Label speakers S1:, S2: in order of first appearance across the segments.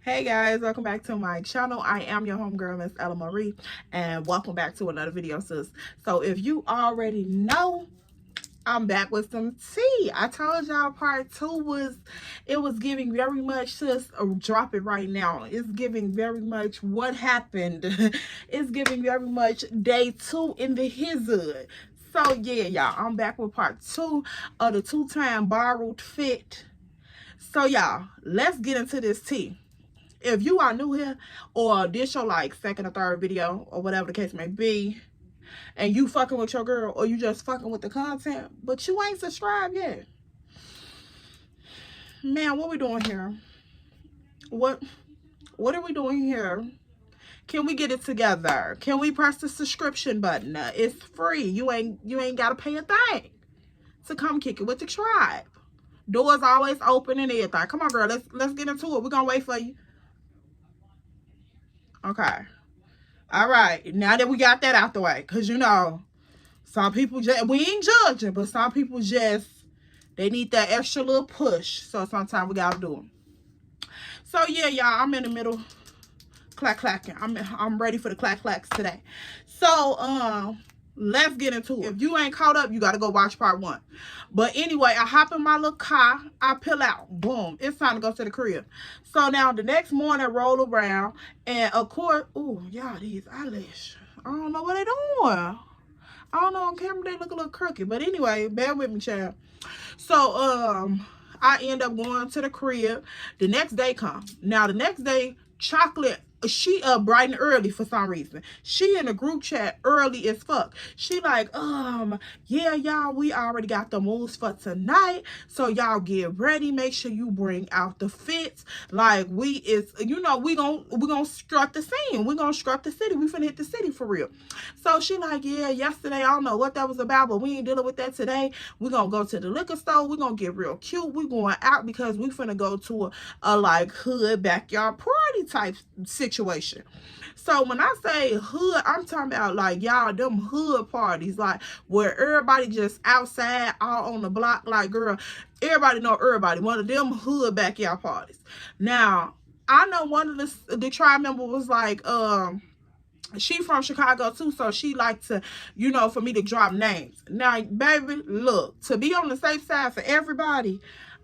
S1: Hey guys, welcome back to my channel. I am your homegirl, Miss Ella Marie, and welcome back to another video, sis. So if you already know, I'm back with some tea. I told y'all part 2 was giving very much, sis. Drop it right now. It's giving very much what happened. It's giving very much day 2 in the hood. So yeah, y'all, I'm back with part 2 of the 2-time borrowed fit. So y'all, let's get into this tea. If you are new here, or this your like second or third video, or whatever the case may be, and you fucking with your girl, or you just fucking with the content, but you ain't subscribed yet, man, what we doing here? What are we doing here? Can we get it together? Can we press the subscription button? It's free. You ain't gotta pay a thing to come kick it with the tribe. Doors always open and everything. Come on, girl. Let's get into it. We're gonna wait for you. Okay. All right. Now that we got that out the way, because you know, some people just, we ain't judging, but some people just, they need that extra little push. So sometimes we gotta do them. So yeah, y'all, I'm in the middle clacking. I'm ready for the clacks today. So let's get into it. If you ain't caught up, you gotta go watch part 1. But anyway, I hop in my little car, I peel out, boom, it's time to go to the crib. So now the next morning roll around, and of course, oh y'all, these eyelashes, I don't know what they doing. I don't know, on camera they look a little crooked, but anyway, bear with me, child. So I end up going to the crib. The next day comes. Now the next day, Chocolate, she up bright and early for some reason. She in the group chat early as fuck. She like, yeah, y'all, we already got the moves for tonight. So y'all get ready. Make sure you bring out the fits. Like we gonna strut the scene. We gonna strut the city. We finna hit the city for real. So she like, yeah, yesterday, I don't know what that was about, but we ain't dealing with that today. We gonna go to the liquor store. We gonna get real cute. We going out because we finna go to a like hood backyard party type situation. So when I say hood, I'm talking about like, y'all, them hood parties, like where everybody just outside all on the block. Like, girl, everybody know everybody. One of them hood backyard parties. Now I know one of the tribe member was like, she from Chicago too, so she like to, you know, for me to drop names. Now, baby, look, to be on the safe side for everybody,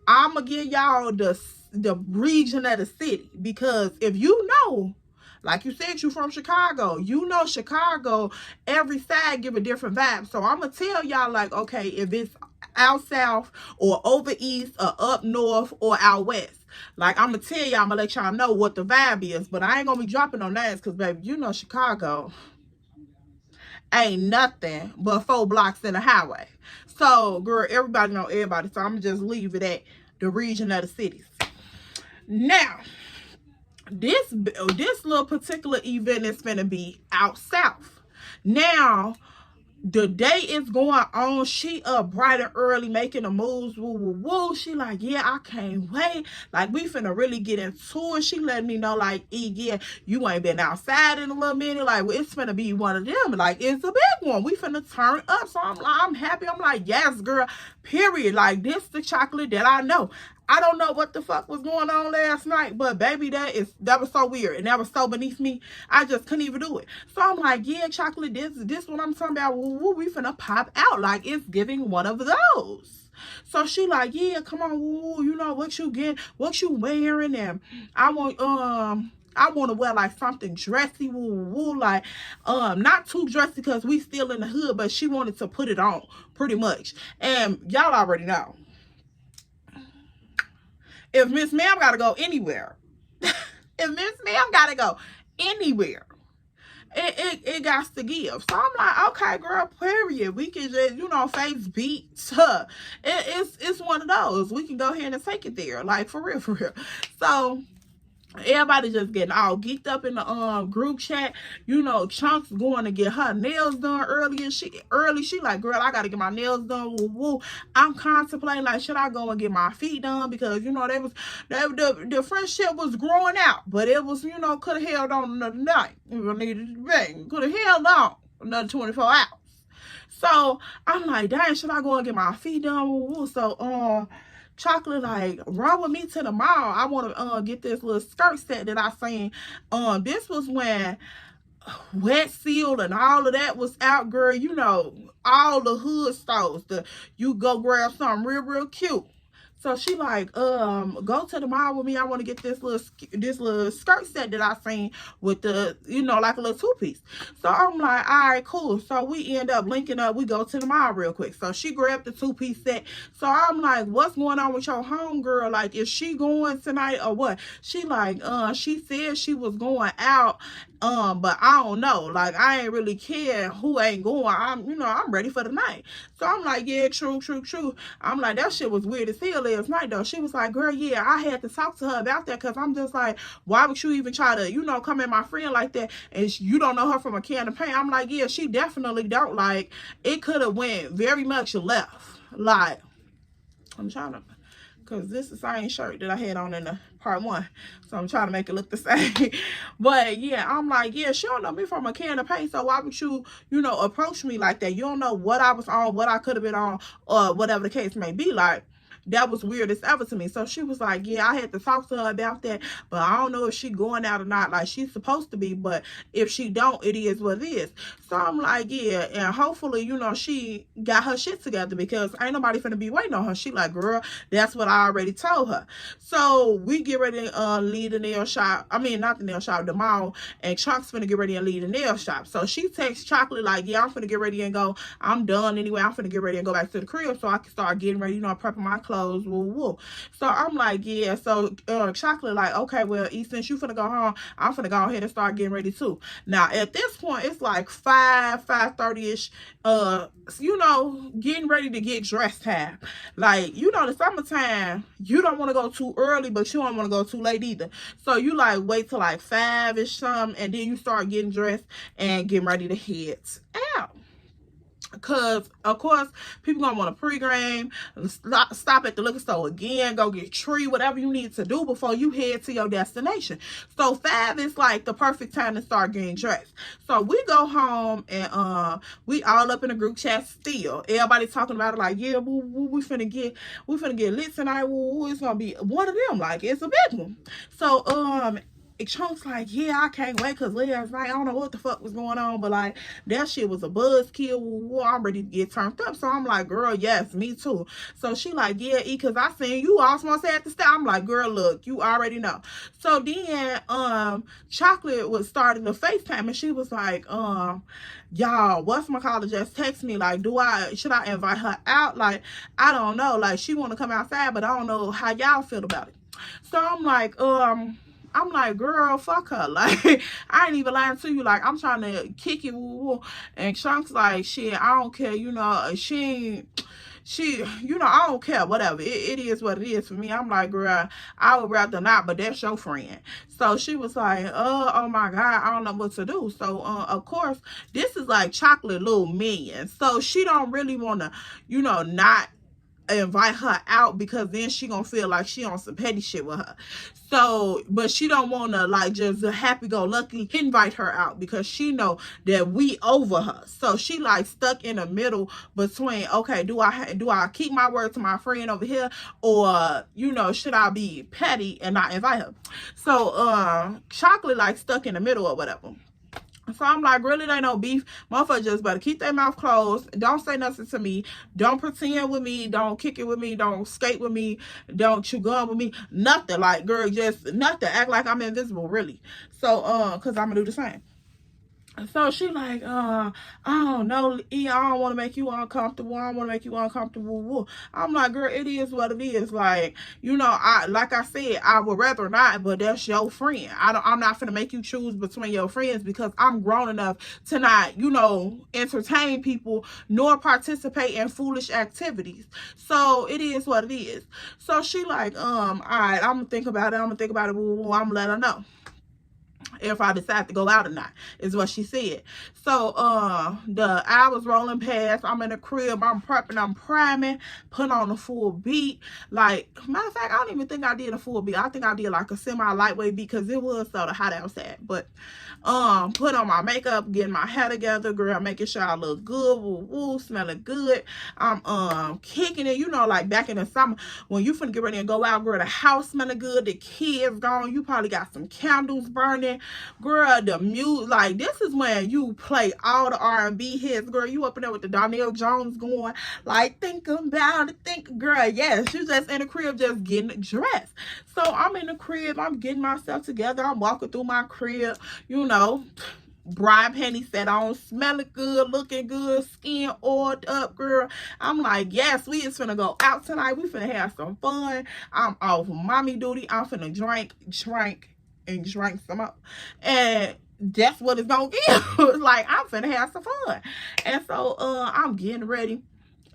S1: I'ma give y'all the region of the city, because if you know, like you said, you from Chicago, you know Chicago, every side give a different vibe. So I'm gonna tell y'all, like, okay, if it's out south or over east or up north or out west, like I'm gonna tell y'all, I'm gonna let y'all know what the vibe is, but I ain't gonna be dropping no names, because baby, you know Chicago ain't nothing but 4 blocks in the highway. So girl, everybody know everybody, so I'm gonna just leave it at the region of the cities. Now this little particular event is gonna be out south. Now the day is going on. She up bright and early making the moves. Woo woo woo. She like, yeah, I can't wait. Like, we finna really get into it. She letting me know, like, yeah, you ain't been outside in a little minute. Like, well, it's finna be one of them. Like, it's a big one. We finna turn up. So I'm happy. I'm like, yes, girl, period. Like, this the chocolate that I know. I don't know what the fuck was going on last night, but baby, that was so weird, and that was so beneath me. I just couldn't even do it. So I'm like, yeah, chocolate, this what I'm talking about. Woo, we finna pop out. Like, it's giving one of those. So she like, yeah, come on, woo, you know what you get, what you wearing, and I want to wear like something dressy, woo, woo, like not too dressy because we still in the hood, but she wanted to put it on pretty much. And y'all already know, if Miss Ma'am gotta go anywhere, if Miss Ma'am gotta go anywhere, it got to give. So I'm like, okay, girl, period. We can just, you know, face beats. It's one of those. We can go ahead and take it there, like for real, for real. So everybody just getting all geeked up in the group chat. You know, Chunks going to get her nails done early. She like, girl, I gotta get my nails done. Woo woo. I'm contemplating, like, should I go and get my feet done? Because, you know, the friendship was growing out, but it was, you know, could have held on another night. Could have held on another 24 hours. So I'm like, dang, should I go and get my feet done? Woo woo. So Chocolate like, run with me to the mall. I want to get this little skirt set that I seen. This was when Wet Seal and all of that was out, girl. You know, all the hood stores. You go grab something real cute. So she like, go to the mall with me. I want to get this little skirt set that I seen with the, you know, like a little two-piece. So I'm like, all right, cool. So we end up linking up. We go to the mall real quick. So she grabbed the two-piece set. So I'm like, what's going on with your homegirl? Like, is she going tonight or what? She like, she said she was going out, but I don't know. Like, I ain't really care who ain't going. I'm ready for the night. So I'm like, yeah, true. I'm like, that shit was weird as hell last night though. She was like, girl, yeah, I had to talk to her about that, because I'm just like, why would you even try to, you know, come at my friend like that, and you don't know her from a can of paint? I'm like, yeah, she definitely don't. Like, it could have went very much left. Like, I'm trying to, because this is the same shirt that I had on in the part 1. So I'm trying to make it look the same. But yeah, I'm like, yeah, she don't know me from a can of paint. So why would you, you know, approach me like that? You don't know what I was on, what I could have been on, or whatever the case may be. Like, that was weird as ever to me. So she was like, yeah, I had to talk to her about that, but I don't know if she going out or not. Like, she's supposed to be, but if she don't, it is what it is. So I'm like, yeah, and hopefully, you know, she got her shit together, because ain't nobody finna be waiting on her. She like, girl, that's what I already told her. So we get ready to leave the nail shop. I mean, not the nail shop, the mall, and Chuck's finna get ready and leave the nail shop. So she texts Chocolate like, yeah, I'm finna get ready and go. I'm done anyway. I'm finna get ready and go back to the crib so I can start getting ready, you know, prepping my clothes. Woo. So I'm like, yeah. So Chocolate like, okay, well, since you finna go home, I'm finna go ahead and start getting ready too. Now at this point, it's like 5:30ish. You know, getting ready to get dressed time. Like, you know, the summertime, you don't want to go too early, but you don't want to go too late either. So you like wait till like 5ish something, and then you start getting dressed and getting ready to head out. Because, of course, people going to want to pre-game, stop at the liquor store again, go get tree, whatever you need to do before you head to your destination. So 5 is like the perfect time to start getting dressed. So we go home, and we all up in a group chat still. Everybody talking about it like, yeah, we finna get lit tonight. It's going to be one of them. Like, it's a big one. So, Chunk's like, yeah, I can't wait, because last night, I don't know what the fuck was going on, but like, that shit was a buzzkill. I'm ready to get turned up. So I'm like, girl, yes, me too. So she like, yeah, because I seen you almost at the start. I'm like, girl, look, you already know. So then Chocolate was starting to FaceTime, and she was like, y'all, what's my caller just text me like, should I invite her out? Like, I don't know. Like, she want to come outside, but I don't know how y'all feel about it. So I'm like, girl, fuck her. Like, I ain't even lying to you. Like, I'm trying to kick it. And Chunk's like, shit, I don't care. You know, you know, I don't care. Whatever. It is what it is for me. I'm like, girl, I would rather not, but that's your friend. So she was like, oh my God, I don't know what to do. So, of course, this is like Chocolate little minion. So she don't really want to, you know, not invite her out, because then she gonna feel like she on some petty shit with her. So, but she don't want to like just happy-go-lucky invite her out, because she know that we over her. So she like stuck in the middle between, okay, do I keep my word to my friend over here, or, you know, should I be petty and not invite her? So Chocolate like stuck in the middle or whatever. So I'm like, really, they no beef. Motherfuckers just better keep their mouth closed. Don't say nothing to me. Don't pretend with me. Don't kick it with me. Don't skate with me. Don't chew gum with me. Nothing. Like, girl, just nothing. Act like I'm invisible, really. So, because I'm going to do the same. So she like, I don't know, E, I don't want to make you uncomfortable. I don't want to make you uncomfortable. I'm like, girl, it is what it is. Like, you know, like I said, I would rather not, but that's your friend. I'm not finna make you choose between your friends, because I'm grown enough to not, you know, entertain people nor participate in foolish activities. So it is what it is. So she like, all right, I'm gonna think about it. I'm gonna let her know. if I decide to go out or not, is what she said. So the hours rolling past, I'm in the crib, I'm prepping, I'm priming, put on a full beat. Like, matter of fact, I don't even think I did a full beat. I think I did like a semi lightweight beat because it was sort of hot outside. But put on my makeup, getting my hair together, girl, making sure I look good, woo woo, smelling good. I'm kicking it, you know, like back in the summer when you finna get ready and go out, girl, the house smelling good, the kids gone, you probably got some candles burning, girl, the music, like this is when you play all the R&B hits, girl. You up in there with the Donnell Jones going, like, think about it, girl, yes, you just in the crib just getting dressed. So I'm in the crib, I'm getting myself together, I'm walking through my crib, you know, bride panties set on, smelling good, looking good, skin oiled up, girl. I'm like, yes, we is finna go out tonight. We finna have some fun. I'm off mommy duty. I'm finna drink some up. And that's what it's gonna give. Like, I'm finna have some fun. And so I'm getting ready.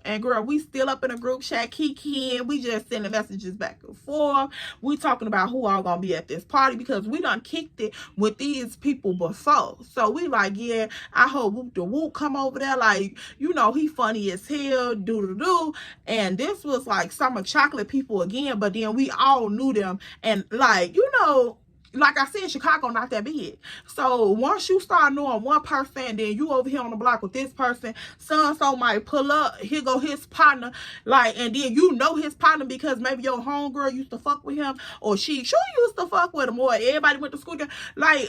S1: And girl, we still up in a group chat, kikiing. We just sending messages back and forth. We talking about who all gonna be at this party because we done kicked it with these people before. So we like, yeah, I hope Whoop the Whoop come over there. Like, you know, he funny as hell, do. And this was like Summer Chocolate people again, but then we all knew them. And like, you know, like I said, Chicago not that big. So once you start knowing one person, then you over here on the block with this person, so might pull up, here go his partner, like, and then you know his partner because maybe your homegirl used to fuck with him, or she used to fuck with him, or everybody went to school together. Like,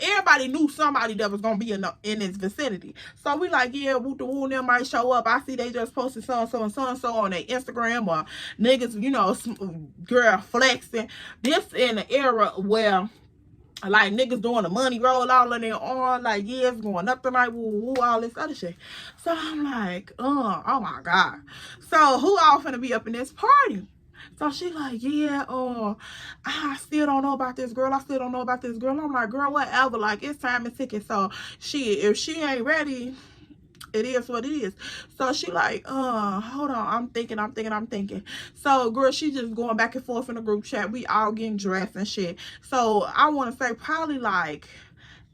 S1: everybody knew somebody that was gonna be in his vicinity. So we like, yeah, Whoop the Woo, them might show up. I see they just posted so-and-so and so-and-so on their Instagram, or niggas, you know, girl flexing. This in the era where like niggas doing the money roll all in their arm, like, yeah, it's going up tonight, woo, woo, all this other shit. So I'm like, oh my God. So who all finna be up in this party? So she like, yeah, I still don't know about this girl. I'm like, girl, whatever. Like, it's time and ticket. So if she ain't ready, it is what it is. So she like, hold on, I'm thinking. So girl, she just going back and forth in the group chat. We all getting dressed and shit. So I want to say probably like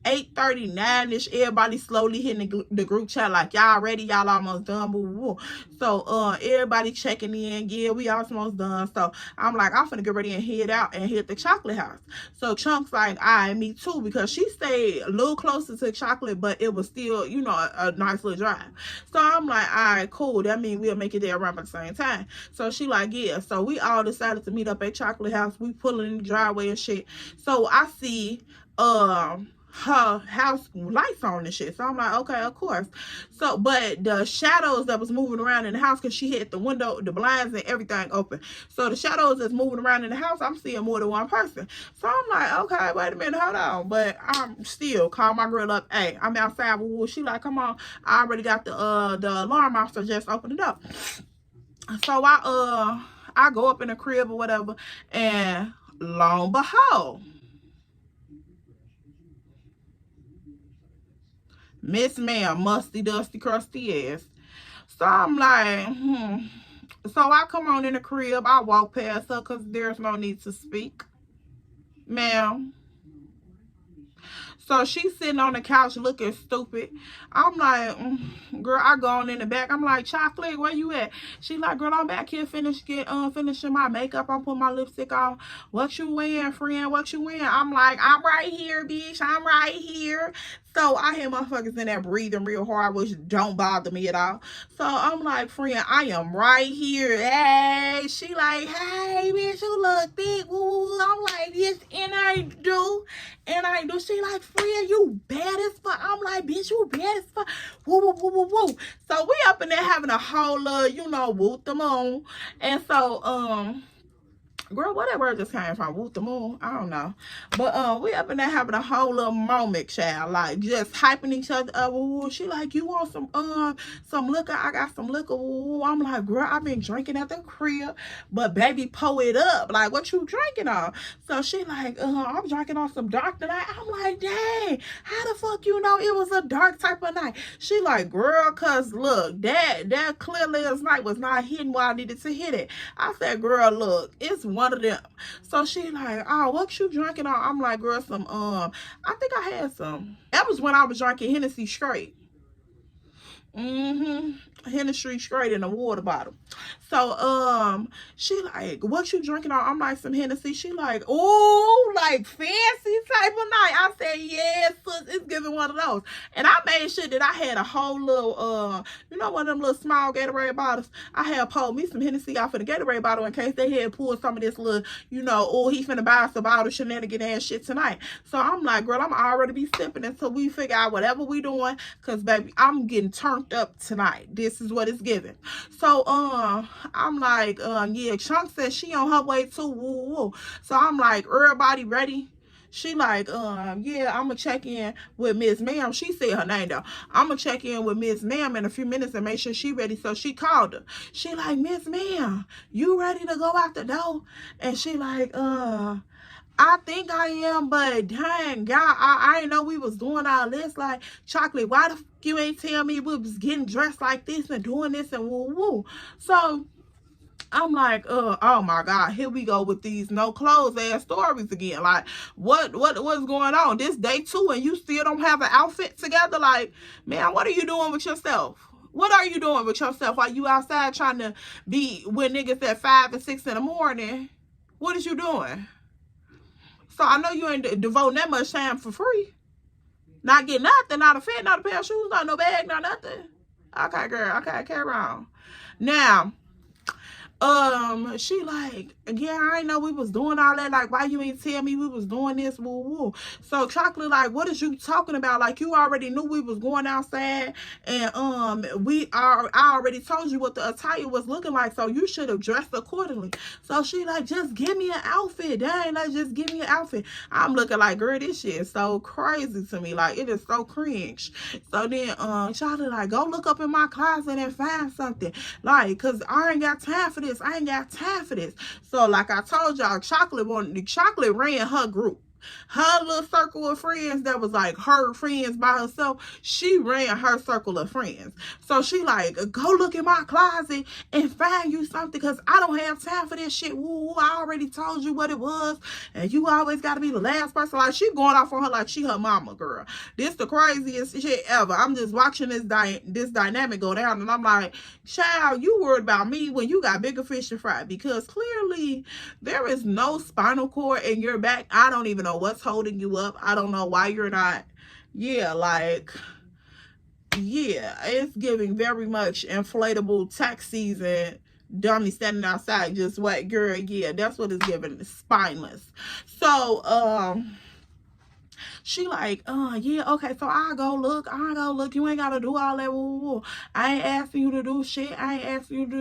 S1: 8:39ish, everybody slowly hitting the group chat like, y'all ready, y'all almost done, boo, boo. So everybody checking in, yeah, we almost done. So I'm like, I'm finna get ready and head out and hit the chocolate house. So Chunk's like, alright, me too, because she stayed a little closer to chocolate, but it was still, you know, a nice little drive. So I'm like, alright, cool, that means we'll make it there around at the same time. So she like, yeah. So we all decided to meet up at chocolate house. We pulling in the driveway and shit. So I see her house lights on and shit. So I'm like, okay, of course. So, but the shadows that was moving around in the house, because she had the window, the blinds and everything open. So the shadows that's moving around in the house, I'm seeing more than one person. So I'm like, okay, wait a minute, hold on. But I'm still call my girl up. Hey, I'm outside. She like, come on. I already got the alarm off, so just open it up. So I go up in the crib or whatever, and lo and behold, Miss Ma'am, musty, dusty, crusty ass. So I'm like, So I come on in the crib. I walk past her because there's no need to speak. Ma'am. So she's sitting on the couch looking stupid. I'm like, girl, I go on in the back. I'm like, Chocolate, where you at? She like, girl, I'm back here finishing my makeup. I'm putting my lipstick on. What you wearing, friend? What you wearing? I'm like, I'm right here, bitch. I'm right here. So I hear motherfuckers in there breathing real hard, which don't bother me at all. So I'm like, friend, I am right here. Hey, she like, hey, bitch, you look thick. Woo. I'm like, yes, and I do. She like, friend, you bad as fuck. I'm like, bitch, you bad as fuck. Woo, woo, woo, woo, woo. So we up in there having a whole, you know, whoop the moon. And so, girl, where that word just came from? Whoop the moon? I don't know. But we up in there having a whole little moment, child. Like, just hyping each other up. Ooh, she like, you want some liquor? I got some liquor. Ooh, I'm like, girl, I've been drinking at the crib. But baby, pour it up. Like, what you drinking on? So she like, I'm drinking on some dark tonight. I'm like, dang, how the fuck you know it was a dark type of night? She like, girl, cause look, that clearly as night was not hitting where I needed to hit it. I said, girl, look, it's one of them. So she like, oh, what you drinking on? I'm like, girl, some, I think I had some. That was when I was drinking Hennessy straight. Hennessy straight in a water bottle. So she like, what you drinking on? I'm like, some Hennessy. She like, oh, like fancy type of night. I said, yes, sis, it's giving one of those. And I made sure that I had a whole little you know, one of them little small Gatorade bottles. I had pulled me some Hennessy off of the Gatorade bottle in case they had pulled some of this little, you know, oh, he finna buy us a bottle shenanigan ass shit tonight. So I'm like, girl, I'm already be sipping until we figure out whatever we doing, cause baby, I'm getting turned up tonight. This is what it's giving. So I'm like, yeah, Chunk said she on her way too. Woo, woo. So I'm like, everybody ready? She like, yeah, I'm gonna check in with Miss Ma'am. She said her name though. I'm gonna check in with Miss Ma'am in a few minutes and make sure she ready. So she called her. She like, Miss Ma'am, you ready to go out the door? And she like, I think I am, but dang, God, I didn't know we was doing all this. Like, Chocolate, why the f you ain't tell me we was getting dressed like this and doing this and woo woo? So I'm like, oh my God, here we go with these no clothes ass stories again. Like, what's going on? This day 2 and you still don't have an outfit together? Like, man, what are you doing with yourself? What are you doing with yourself while you outside trying to be with niggas at 5 and 6 in the morning? What is you doing? So I know you ain't devoting that much time for free. Not getting nothing, not a fit, not a pair of shoes, not no bag, not nothing. Okay, girl, okay, carry on. Now, she like, yeah, I ain't know we was doing all that. Like, why you ain't tell me we was doing this? Woo woo. So Chocolate like, what is you talking about? Like, you already knew we was going outside, and I already told you what the attire was looking like, so you should have dressed accordingly. So she like, just give me an outfit. Dang, like, just give me an outfit. I'm looking like, girl, this shit is so crazy to me. Like, it is so cringe. So then Chocolate like, go look up in my closet and find something. Like, cause I ain't got time for this. I ain't got time for this. So like I told y'all, Chocolate ran her group. Her little circle of friends that was like her friends by herself, she ran her circle of friends. So she like, go look in my closet and find you something, because I don't have time for this shit. Woo, I already told you what it was, and you always got to be the last person. Like, she going off on her like she her mama, girl. This the craziest shit ever. I'm just watching this dynamic go down, and I'm like, child, you worried about me when you got bigger fish to fry, because clearly there is no spinal cord in your back. I don't even know what's holding you up. I don't know why you're not. Yeah, like, yeah, it's giving very much inflatable tax season dummy standing outside just what, girl. Yeah, that's what it's giving. It's spineless. So she like, yeah, okay, so I'll go look. You ain't gotta do all that. Woo, woo. I ain't asking you to do shit.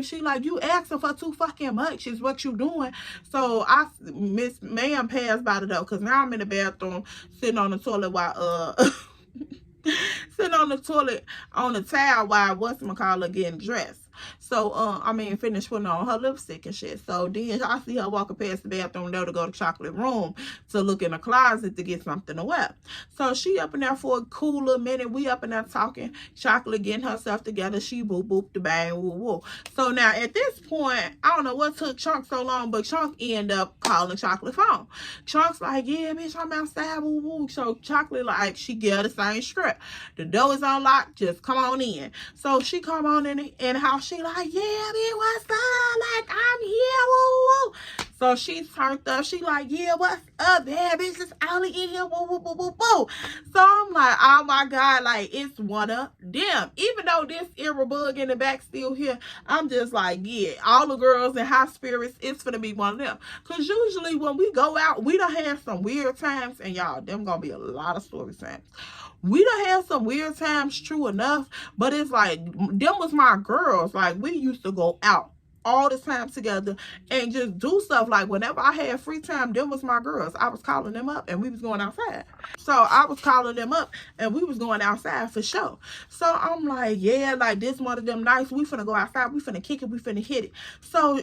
S1: She like, you asking for too fucking much is what you doing. So Miss Ma'am passed by the door, because now I'm in the bathroom sitting on the toilet while sitting on the toilet on the towel while whatchamacallit getting dressed. So, I mean, finished putting on her lipstick and shit. So then I see her walking past the bathroom door to go to Chocolate room to look in the closet to get something to wear. So she up in there for a cool little minute. We up in there talking. Chocolate getting herself together. She boop boop the bang woo woo. So now at this point, I don't know what took Chunk so long, but Chunk ended up calling Chocolate phone. Chunk's like, yeah, bitch, I'm outside woo woo. So Chocolate like, she get the same script. The door is unlocked. Just come on in. So she come on in the house. She like, yeah, man, what's up? Like, I'm here, woo, woo. So she turned up. She like, yeah, what's up, man? Bitch, it's only in here, woo, woo, woo, woo, woo. So I'm like, oh my God, like, it's one of them. Even though this era bug in the back still here, I'm just like, yeah, all the girls in high spirits, it's gonna be one of them. Because usually when we go out, we done have some weird times, and y'all, them gonna be a lot of story times. We done had some weird times, true enough, but it's like, them was my girls. Like, we used to go out all the time together and just do stuff. Like, whenever I had free time, them was my girls. I was calling them up and we was going outside. So I was calling them up and we was going outside for sure. So I'm like, yeah, like, this one of them nights, we finna go outside, we finna kick it, we finna hit it. So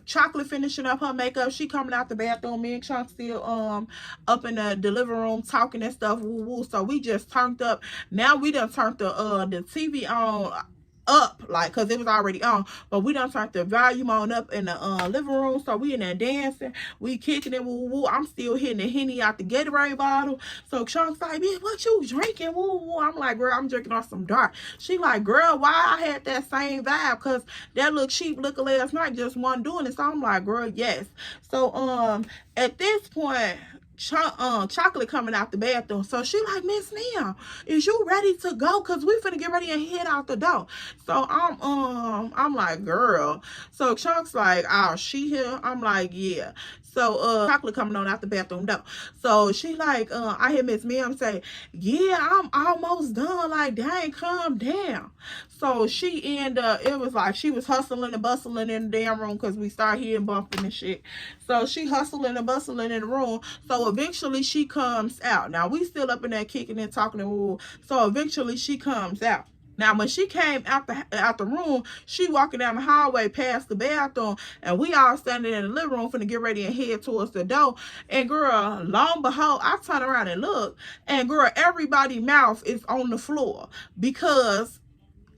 S1: Chocolate finishing up her makeup, she coming out the bathroom, me and Chunk still up in the living room talking and stuff, woo woo. So we just turned up. Now we done turned the TV on up, like, because it was already on, but we done turned the volume on up in the living room, so we in there dancing, we kicking it, woo woo. I'm still hitting the Henny out the Gatorade bottle. So Chunk's like, bitch, what you drinking, woo woo? I'm like, girl, I'm drinking on some dark. She like, girl, why I had that same vibe? Because that little cheap liquor last night just wasn't doing it. So I'm like, girl, yes. So at this point, Chocolate coming out the bathroom. So she like, Miss Mia, is you ready to go? Cause we finna get ready and head out the door. So I'm like, girl. So Chunk's like, oh, she here? I'm like, yeah. So Chocolate coming on out the bathroom door. So she like, I hear Miss Mia say, yeah, I'm almost done. Like, dang, calm down. So she it was like she was hustling and bustling in the damn room because we started hearing bumping and shit. So she hustling and bustling in the room. So eventually she comes out. Now we still up in there kicking and talking and woo. So eventually she comes out. Now, when she came out the room, she walking down the hallway past the bathroom, and we all standing in the living room finna get ready and head towards the door. And girl, lo and behold, I turn around and look, and girl, everybody's mouth is on the floor because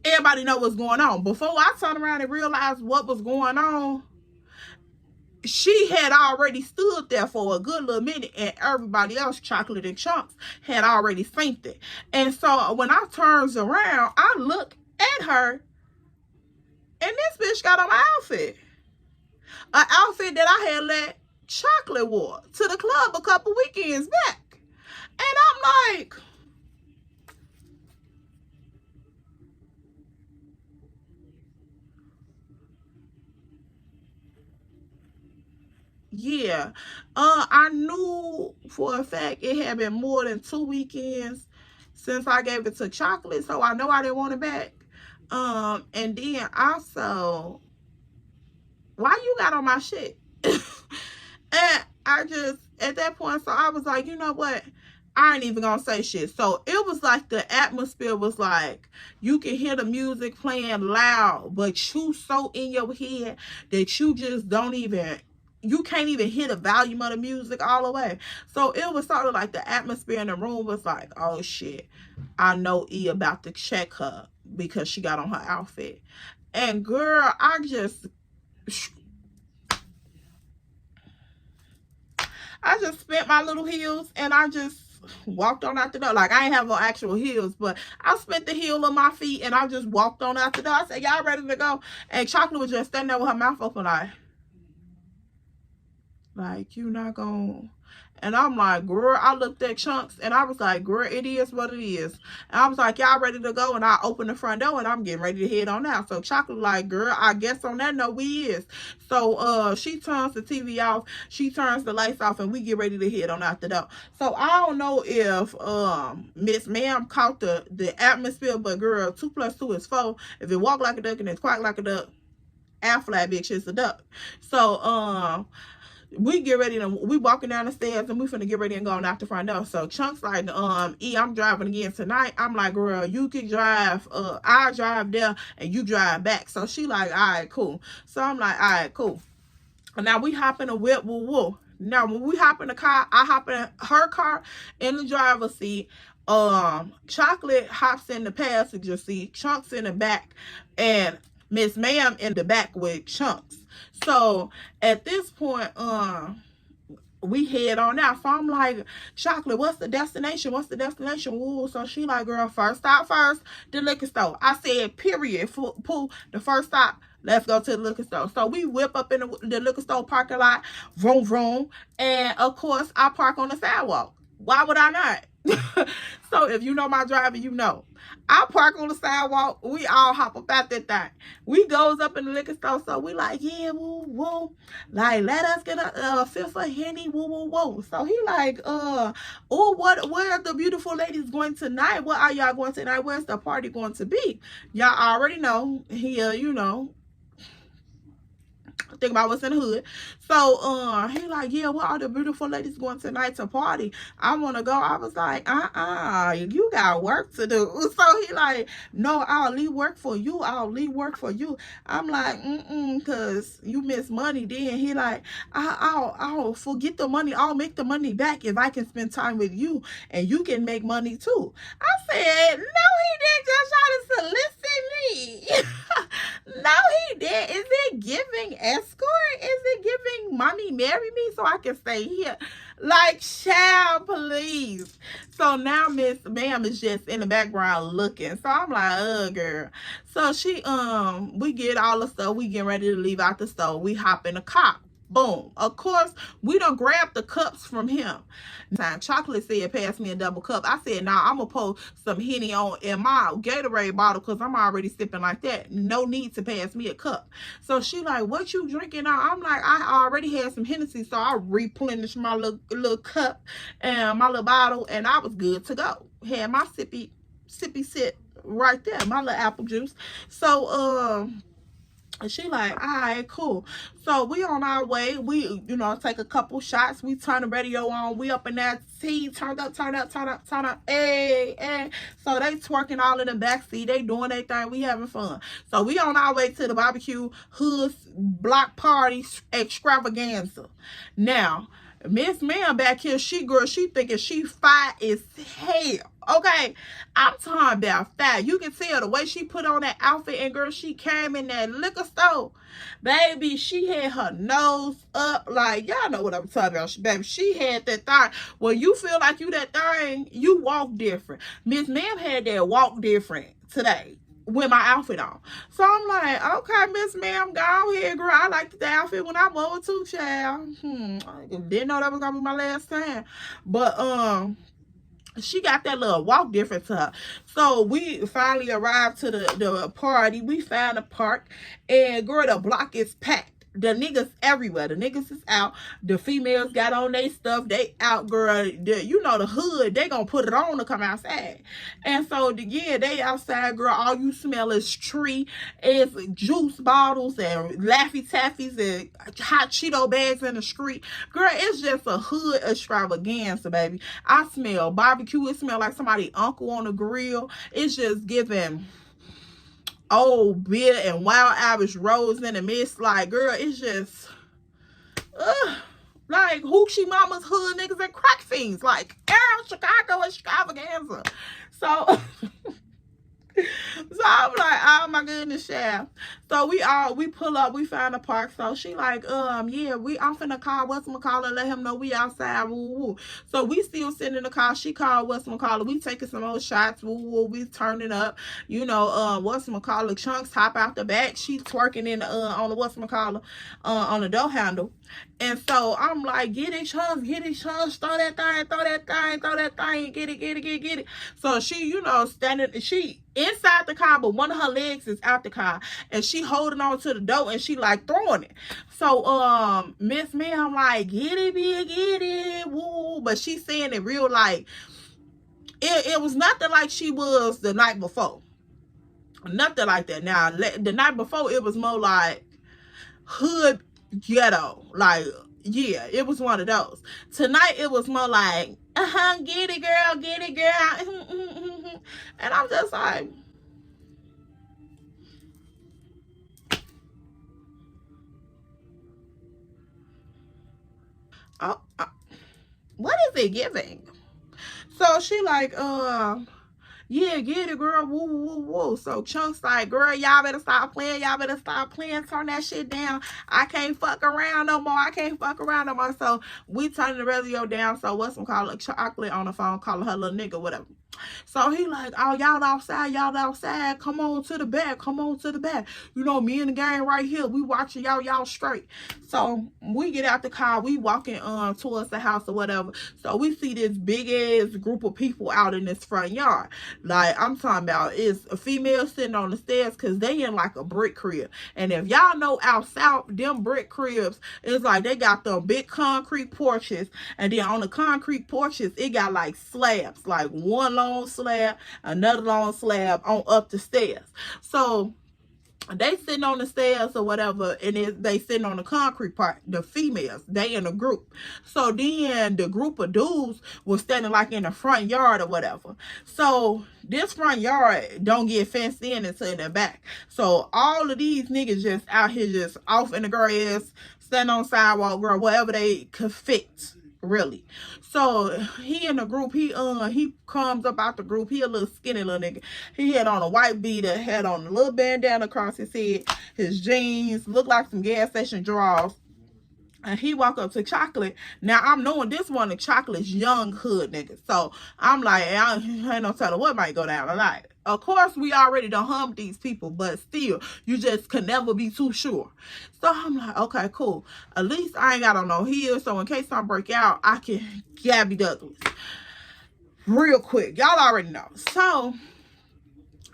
S1: everybody know what's going on. Before I turn around and realize what was going on, she had already stood there for a good little minute, and everybody else, Chocolate and Chunks, had already seen it. And so when I turns around, I look at her, and this bitch got on my outfit. An outfit that I had let Chocolate wore to the club a couple weekends back. And I'm like, yeah, I knew for a fact it had been more than 2 weekends since I gave it to Chocolate, so I know I didn't want it back. And then also, why you got on my shit? And I just, at that point, so I was like, you know what? I ain't even gonna say shit. So it was like the atmosphere was like, you can hear the music playing loud, but you so in your head that you just don't even, you can't even hear the volume of the music all the way. So it was sort of like the atmosphere in the room was like, oh shit, I know E about to check her because she got on her outfit. And girl, I just spent my little heels and I just walked on out the door. Like, I ain't have no actual heels, but I spent the heel on my feet and I just walked on out the door. I said, y'all ready to go? And Chocolate was just standing there with her mouth open like, you not gonna. And I'm like, girl, I looked at Chunks and I was like, girl, it is what it is. And I was like, y'all ready to go? And I opened the front door and I'm getting ready to head on out. So Chocolate like, girl, I guess on that note we is. So she turns the TV off, she turns the lights off, and we get ready to head on out the door. So I don't know if Miss Ma'am caught the atmosphere, but girl, 2 + 2 is 4. If it walk like a duck and it quack like a duck, flat bitch is a duck. So we get ready to, we walking down the stairs and we finna get ready and going out the front door. So Chunk's like, E, I'm driving again tonight. I'm like, girl, you can drive, I'll drive there and you drive back. So she like, all right, cool. So I'm like, all right, cool. And now we hop in a whip, woo woo. Now when we hop in the car, I hop in her car in the driver's seat. Chocolate hops in the passenger seat, Chunks in the back, and Miss Ma'am in the back with Chunks. So at this point, we head on out. So I'm like, Chocolate, what's the destination? What's the destination? Ooh, so she like, girl, first stop first, the liquor store. I said, period. Pooh, the first stop, let's go to the liquor store. So we whip up in the liquor store parking lot, vroom, vroom. And of course, I park on the sidewalk. Why would I not? So if you know my driver, you know. I park on the sidewalk. We all hop up out that thing. We goes up in the liquor store. So we like, yeah, woo, woo. Like, let us get a fifth of Henny, woo, woo, woo. So he like, oh, where are the beautiful ladies going tonight? What are y'all going tonight? Where's the party going to be? Y'all already know. Here, you know. Think about what's in the hood. So he like, yeah, well, all the beautiful ladies going tonight to party. I want to go. I was like, you got work to do. So he like, no, I'll leave work for you. I'll leave work for you. I'm like, because you miss money. Then he like, I'll forget the money. I'll make the money back if I can spend time with you and you can make money too. I said, no, he didn't just try to solicit me. No, he did. Is it giving escort? Is it giving mommy marry me so I can stay here? Like, child, please. So now Miss Ma'am is just in the background looking. So I'm like, girl. So she, we get all the stuff. We get ready to leave out the store. We hop in the car. Boom. Of course, we done grabbed the cups from him. Chocolate said, pass me a double cup. I said, nah, I'm going to pour some Henny on in my Gatorade bottle because I'm already sipping like that. No need to pass me a cup. So she like, what you drinking now? I'm like, I already had some Hennessy, so I replenished my little cup and my little bottle, and I was good to go. Had my sippy sip right there, my little apple juice. So, she like, all right, cool. So we on our way. We, take a couple shots. We turn the radio on. We up in that seat. Turn up. Hey. So they twerking all in the backseat. They doing their thing. We having fun. So we on our way to the barbecue hood block party extravaganza. Now, Miss Ma'am back here, she thinking she fine as hell. Okay, I'm talking about fat. You can tell the way she put on that outfit, and girl, she came in that liquor store. Baby, she had her nose up. Like, y'all know what I'm talking about, baby. She had that thing. When you feel like you that thing, you walk different. Miss Ma'am had that walk different today with my outfit on. So I'm like, okay, Miss Ma'am, go ahead, girl. I liked the outfit when I wore it too, child. I didn't know that was gonna be my last time. But she got that little walk different to her. So we finally arrived to the party. We found a park, and girl, the block is packed. The niggas everywhere. The niggas is out. The females got on their stuff. They out, girl. The hood, they gonna put it on to come outside. And so, yeah, they outside, girl. All you smell is tree. It's juice bottles and Laffy Taffies and hot Cheeto bags in the street. Girl, it's just a hood extravaganza, baby. I smell barbecue. It smell like somebody's uncle on the grill. It's just giving old bitter and Wild Irish Rose in the midst. Like, girl, it's just like hoochie mama's hood niggas and crack fiends. Like, Chicago extravaganza. So so I'm like, oh my goodness, child. So we pull up, we find a park. So she like, yeah, we off in the car, whatchamacallit, let him know we outside, woo woo. So we still sitting in the car. She called whatchamacallit, we taking some more shots, woo woo, we turning up, whatchamacallit, Chunks hop out the back, she twerking in the on the whatchamacallit, on the door handle. And so I'm like, get it, Chunks, throw that thing, get it. So she, standing, she inside the car, but one of her legs is out the car, and she holding on to the door, and she like throwing it. So Miss Ma'am like, get it, woo. But she saying it real like, it was nothing like she was the night before. Nothing like that. Now, the night before, it was more like hood ghetto. Like, yeah, it was one of those. Tonight, it was more like, get it, girl. And I'm just like, what is it giving? So she like, yeah, get it, girl, woo. So Chunks like, girl, y'all better stop playing, turn that shit down. I can't fuck around no more. So we turn the radio down. So whatchamacallit, Chocolate on the phone calling her little nigga, whatever. So he like, oh, y'all outside, come on to the back. Me and the gang right here, we watching y'all straight. So we get out the car, we walking towards the house or whatever. So we see this big ass group of people out in this front yard. Like, I'm talking about, it's a female sitting on the stairs, because they in like a brick crib. And if y'all know out south, them brick cribs, it's like they got them big concrete porches, and then on the concrete porches, it got like slabs, like one long slab, another long slab on up the stairs. So they sitting on the stairs or whatever, and they sitting on the concrete part, the females, they in a group. So then the group of dudes was standing like in the front yard or whatever. So this front yard don't get fenced in until in the back. So all of these niggas just out here just off in the grass, standing on the sidewalk, girl, wherever they could fit. Really. So he in the group, he comes up out the group. He a little skinny little nigga. He had on a white beater, had on a little bandana across his head, his jeans, looked like some gas station drawers. And he walk up to Chocolate. Now, I'm knowing this one of Chocolate's young hood niggas. So, I'm like, I ain't no telling what might go down tonight. Of course, we already done hummed these people, but still, you just can never be too sure. So, I'm like, okay, cool. At least I ain't got on no heels, so in case I break out, I can Gabby Douglas. Real quick. Y'all already know. So,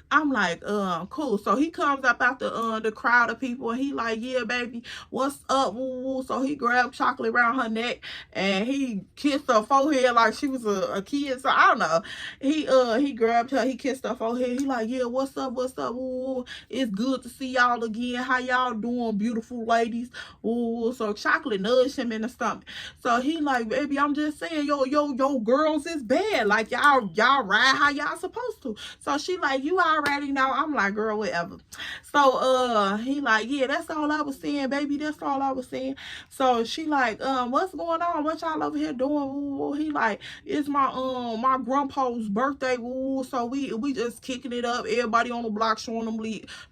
S1: I'm like, cool. So he comes up out the crowd of people, and he like, yeah, baby, what's up? Woo. So he grabbed Chocolate around her neck, and he kissed her forehead like she was a kid. So I don't know. He grabbed her, he kissed her forehead. He like, yeah, what's up? Woo. It's good to see y'all again. How y'all doing, beautiful ladies? Woo. So Chocolate nudged him in the stomach. So he like, baby, I'm just saying, yo, girls is bad. Like y'all ride how y'all supposed to. So she like, you already know. I'm like, girl, whatever. So he like, yeah, that's all I was saying, baby. That's all I was saying. So she like, what's going on? What y'all over here doing? Ooh. He like, it's my grandpa's birthday. Ooh. So we just kicking it up. Everybody on the block showing them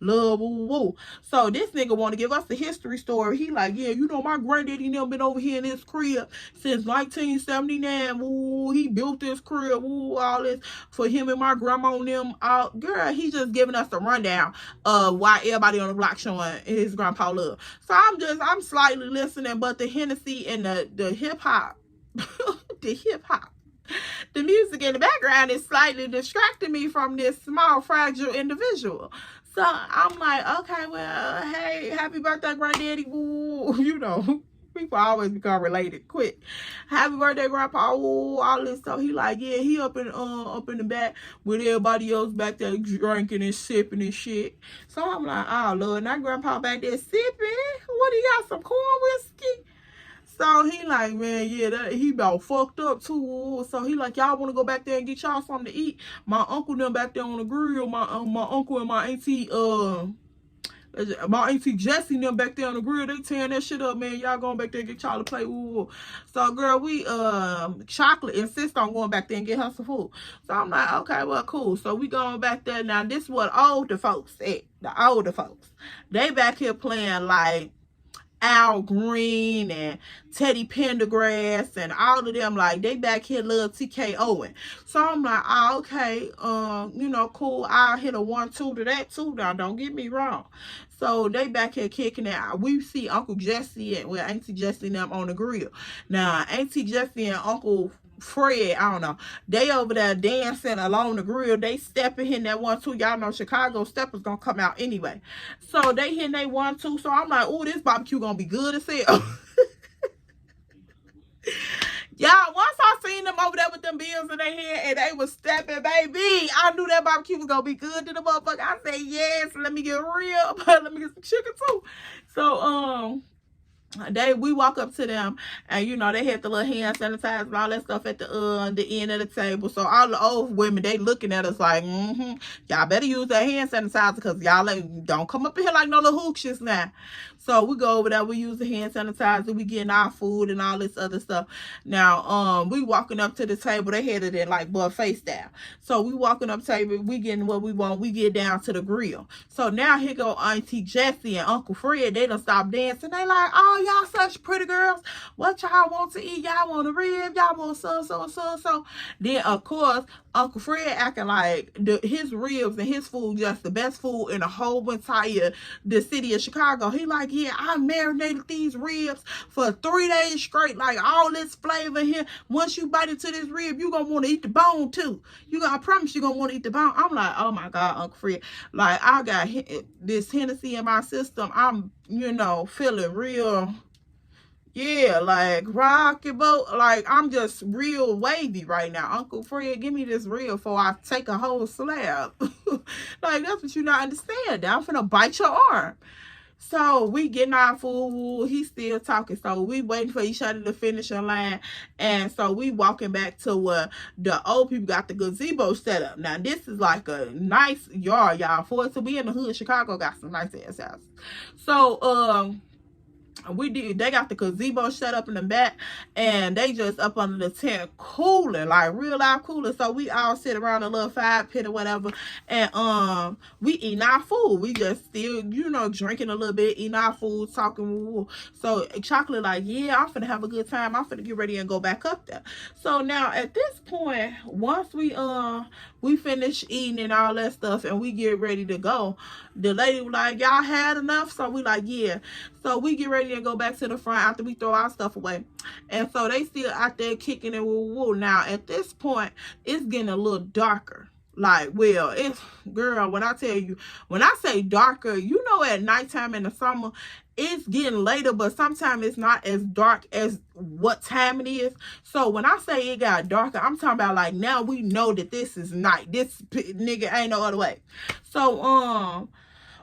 S1: love. Ooh. So this nigga want to give us the history story. He like, yeah, you know, my granddaddy never been over here in this crib since 1979. Ooh, he built this crib. Ooh, all this for him and my grandma and them out. Girl, he just giving us a rundown of why everybody on the block showing his grandpa love. So I'm slightly listening, but the Hennessy and the hip hop, the music in the background is slightly distracting me from this small, fragile individual. So I'm like, okay, well, hey, happy birthday, granddaddy. Ooh, you know. People always become related quick. Happy birthday, grandpa. Ooh, all this stuff. He like, yeah, he up in the back with everybody else back there drinking and sipping and shit. So I'm like, oh Lord, now grandpa back there sipping. What, he got some corn whiskey? So he like, man, yeah, he about fucked up too. So he like, y'all want to go back there and get y'all something to eat? My uncle them back there on the grill. My uncle and my auntie Jessie and them back there on the grill, they tearing that shit up, man. Y'all going back there and get y'all to play. Ooh. So, girl, we, Chocolate insist on going back there and get her some food. So, I'm like, okay, well, cool. So, we going back there. Now, this is what older folks said. The older folks. They back here playing, like, Al Green and Teddy Pendergrass and all of them, like, they back here love TKOing. So I'm like, oh, okay, you know, cool. I'll hit a 1-2 to that too. Now, don't get me wrong. So they back here kicking it out. We see Uncle Jesse and Auntie Jessie and them on the grill. Now, Auntie Jessie and Uncle Fred, I don't know, they over there dancing along the grill. They stepping in that 1-2. Y'all know Chicago steppers gonna come out anyway. So they hitting that 1-2. So I'm like, oh, this barbecue gonna be good as hell. Y'all, once I seen them over there with them bills in their hand and they was stepping, baby, I knew that barbecue was gonna be good to the motherfucker. I said, yes, let me get real, but let me get some chicken too. So, we walk up to them, and you know they had the little hand sanitizer and all that stuff at the end of the table. So all the old women, they looking at us like, y'all better use that hand sanitizer, because y'all don't come up in here like no little hoochies now. So we go over there, we use the hand sanitizer, we getting our food and all this other stuff. Now, we walking up to the table, they had it in like buffet style. So we walking up table, we getting what we want, we get down to the grill. So now here go Auntie Jessie and Uncle Fred, they done stop dancing. They like, oh, y'all such pretty girls. What y'all want to eat? Y'all want a rib? Y'all want so. Then, of course, Uncle Fred acting like his ribs and his food just the best food in the whole entire the city of Chicago. He like, yeah, I marinated these ribs for 3 days straight, like all this flavor here. Once you bite into this rib, you gonna want to eat the bone too. I promise you gonna want to eat the bone. I'm like, oh my God, Uncle Fred. Like, I got this Hennessy in my system. I'm, you know, feeling real Yeah, like rock your boat. Like, I'm just real wavy right now. Uncle Fred, give me this reel before I take a whole slab. Like, that's what you not understand. I'm finna bite your arm. So we getting our food. He's still talking. So we waiting for each other to finish a line. And so we walking back to where the old people got the gazebo set up. Now this is like a nice yard, y'all. For it to be in the hood, Chicago got some nice ass houses. So they got the gazebo set up in the back, and they just up under the tent cooling, like real life cooling. So we all sit around a little fire pit or whatever, and we eating our food. We just still, you know, drinking a little bit, eating our food, talking. Woo. So Chocolate like, yeah, I'm finna have a good time. I'm finna get ready and go back up there. So now at this point, once we finish eating and all that stuff, and we get ready to go, the lady was like, y'all had enough? So we like, yeah. So we get ready to go back to the front after we throw our stuff away. And so they still out there kicking and woo. Now at this point, it's getting a little darker. Like, well, it's, girl, when I tell you, when I say darker, you know, at nighttime in the summer, it's getting later, but sometimes it's not as dark as what time it is. So when I say it got darker, I'm talking about like, now we know that this is night. This nigga ain't no other way. So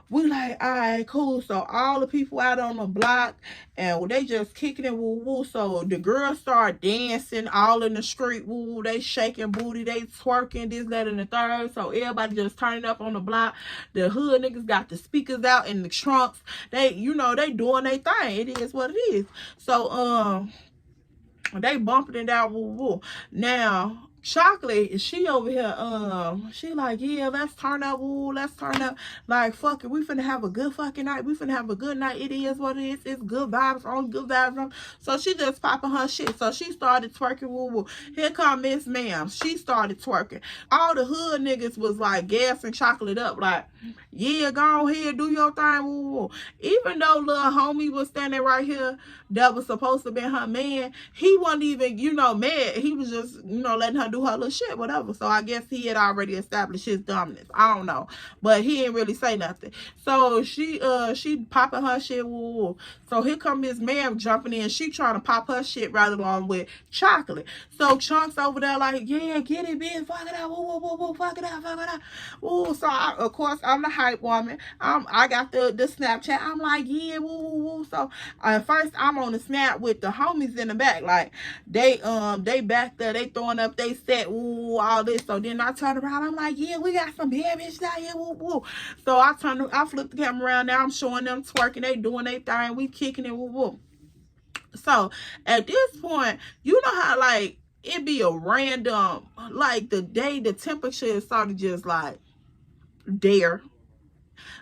S1: we like, all right, cool. So all the people out on the block, and they just kicking it, woo woo. So the girls start dancing all in the street, woo woo. They shaking booty, they twerking, this, that, and the third. So everybody just turning up on the block. The hood niggas got the speakers out in the trunks. They, you know, they doing their thing. It is what it is. So they bumping it out, woo woo. Now Chocolate, she over here, she like, yeah, let's turn up, woo, let's turn up. Like, fuck it, we finna have a good fucking night. We finna have a good night. It is what it is. It's good vibes on, good vibes on. So she just popping her shit. So she started twerking, woo woo. Here come Miss Ma'am. She started twerking. All the hood niggas was like gassing Chocolate up, like, yeah, go ahead, do your thing, woo woo. Even though little homie was standing right here, that was supposed to be her man, he wasn't even, you know, mad. He was just, you know, letting her do her little shit, whatever. So I guess he had already established his dominance. I don't know, but he didn't really say nothing. So she popping her shit, woo woo. So here come Miss Ma'am jumping in. She trying to pop her shit right along with Chocolate. So Chunks over there like, yeah, get it, bitch, fuck it out, woo woo woo woo, fuck it out, fuck it out. Woo. So of course I'm the hype woman. I got the Snapchat. I'm like, yeah, woo woo woo. So at first I'm on the snap with the homies in the back, like they back there, they throwing up they set, woo, all this. So then I turn around, I'm like, yeah, we got some bad bitches out here, woo woo. So I flip the camera around. Now I'm showing them twerking, they doing their thing, we kicking it, woo woo. So at this point, you know how like it be a random, like the day the temperature is sort of just like there,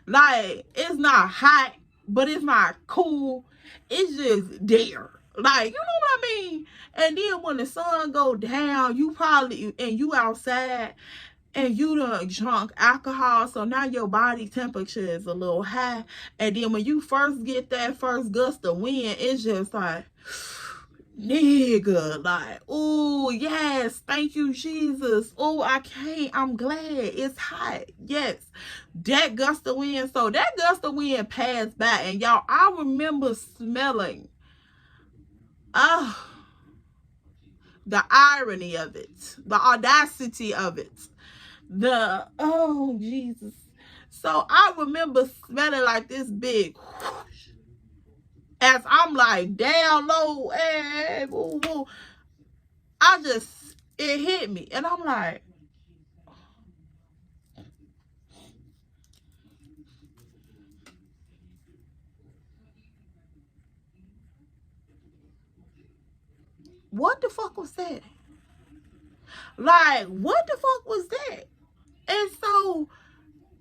S1: like it's not hot, but it's not cool. It's just there. Like, you know what I mean? And then when the sun go down, you probably, and you outside, and you done drunk alcohol, so now your body temperature is a little high. And then when you first get that first gust of wind, it's just like, nigga, like, oh yes, thank you Jesus. Oh, I can't, I'm glad it's hot. Yes, that gust of wind. So that gust of wind passed by, and y'all, I remember smelling the irony of it, the audacity of it, oh Jesus. So I remember smelling like this big whoosh, as I'm like down low, hey, woo, woo. It hit me, and I'm like, what the fuck was that? Like, what the fuck was that? And so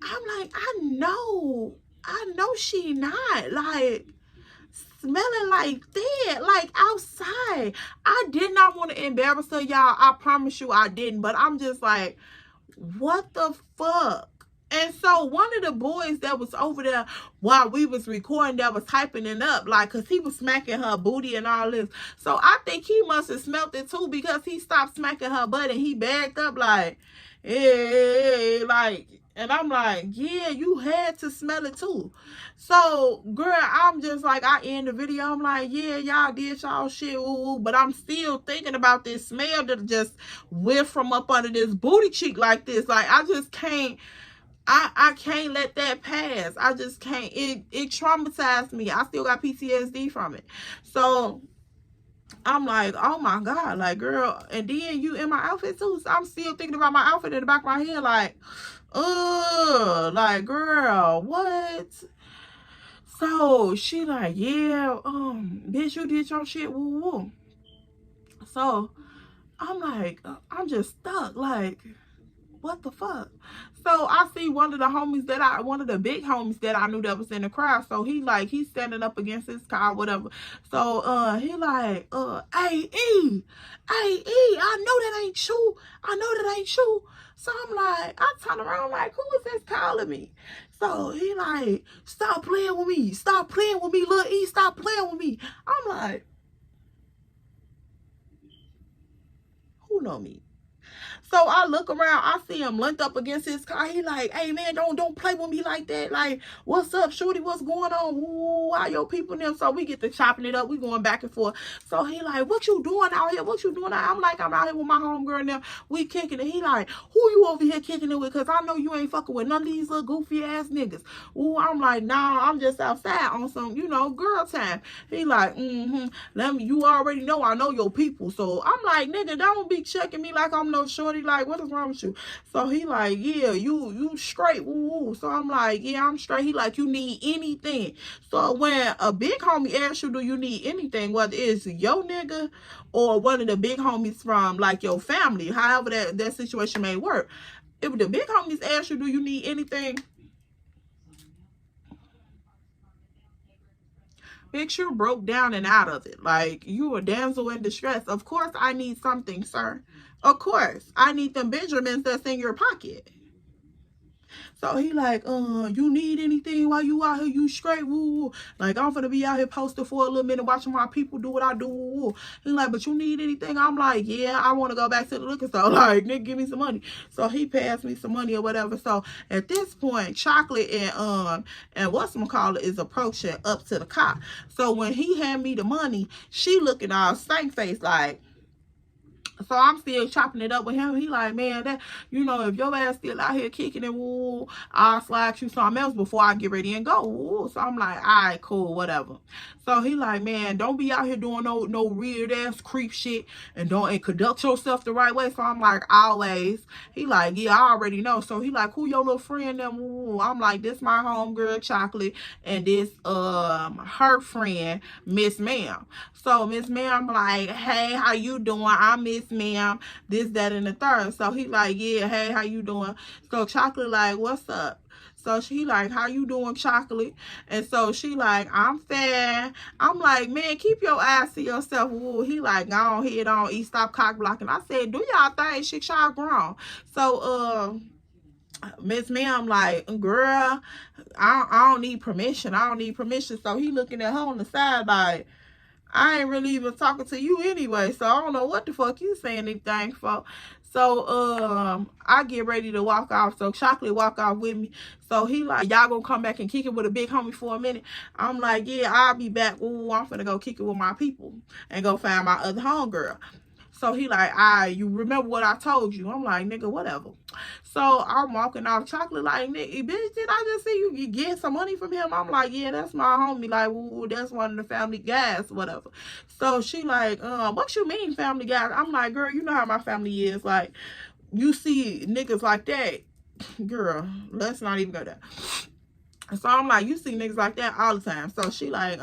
S1: I'm like, I know she not like smelling like that, like outside. I did not want to embarrass her, y'all. I promise you I didn't. But I'm just like, what the fuck? And so one of the boys that was over there while we was recording, that was hyping it up, like, because he was smacking her booty and all this. So I think he must have smelt it too, because he stopped smacking her butt and he backed up like, hey, like, And I'm like, yeah, you had to smell it too. So, girl, I'm just like, I end the video. I'm like, yeah, y'all did y'all shit, ooh, but I'm still thinking about this smell that just whiffed from up under this booty cheek like this. Like, I just can't. I can't let that pass. I just can't. It traumatized me. I still got PTSD from it. So I'm like, oh my God, like, girl, and then you in my outfit too. So I'm still thinking about my outfit in the back of my head, like, like, girl, what? So she like, yeah, bitch, you did your shit, woo woo. So I'm like, I'm just stuck, like, what the fuck? So I see one of the big homies that I knew that was in the crowd. So he's standing up against his car, whatever. So he like, hey E, I know that ain't you. I know that ain't you. So I'm like, I turn around like, who is this calling me? So he like, stop playing with me. Stop playing with me, Lil E. Stop playing with me. I'm like, who know me? So I look around, I see him linked up against his car. He like, hey man, don't play with me like that. Like, what's up, shorty? What's going on? Ooh, why your people them? So we get to chopping it up. We going back and forth. So he like, what you doing out here? What you doing out here? I'm like, I'm out here with my homegirl now. We kicking it. He like, who you over here kicking it with? Cause I know you ain't fucking with none of these little goofy ass niggas. Ooh, I'm like, nah, I'm just outside on some, girl time. He like, you already know I know your people. So I'm like, nigga, don't be checking me like I'm no shorty. Like, what is wrong with you? So he like, yeah, you straight, woo. So I'm like, yeah, I'm straight. He like, you need anything. So when a big homie asks you, do you need anything, whether it's your nigga or one of the big homies from like your family, however that situation may work, if the big homies ask you, do you need anything, bitch, you broke down and out of it. Like, you a damsel in distress. Of course I need something, sir. Of course. I need them Benjamins that's in your pocket. So he like, you need anything while you out here, you straight, woo. Like, I'm gonna be out here posted for a little minute, watching my people do what I do, woo. He like, but you need anything? I'm like, yeah, I want to go back to the liquor store. Like, nigga, give me some money. So he passed me some money or whatever. So at this point, Chocolate and whatchamacallit is approaching up to the car. So when he hand me the money, she looking all stank face like. So I'm still chopping it up with him. He like, man, that, if your ass still out here kicking it, woo, I'll slide you something else before I get ready and go. Woo. So I'm like, all right, cool, whatever. So he like, man, don't be out here doing no weird ass creep shit and conduct yourself the right way. So I'm like, always. He like, yeah, I already know. So he like, who your little friend them? Woo. I'm like, this my homegirl Chocolate and this her friend Miss Ma'am. So Miss Ma'am like, hey, how you doing? I'm Miss Ma'am, this, that, and the third. So he like, yeah, hey, how you doing? So Chocolate like, what's up? So she like, how you doing, Chocolate? And so she like, I'm fine. I'm like, man, keep your eyes to yourself. Ooh, he like, go on head on, eat, stop cock blocking. I said, do y'all think shit, y'all grown? So Miss Ma'am like, girl, I don't need permission. I don't need permission. So he looking at her on the side like, I ain't really even talking to you anyway, so I don't know what the fuck you saying anything for. So I get ready to walk off. So Chocolate walk off with me. So he like, y'all gonna come back and kick it with a big homie for a minute? I'm like, yeah, I'll be back. Ooh, I'm finna go kick it with my people and go find my other homegirl. So he like, you remember what I told you? I'm like, nigga, whatever. So I'm walking off. Chocolate like, nigga, bitch, did I just see you get some money from him? I'm like, yeah, that's my homie. Like, ooh, that's one of the family guys, whatever. So she like, what you mean family guys? I'm like, girl, you know how my family is. Like, you see niggas like that, girl, let's not even go there. So I'm like, you see niggas like that all the time. So she like,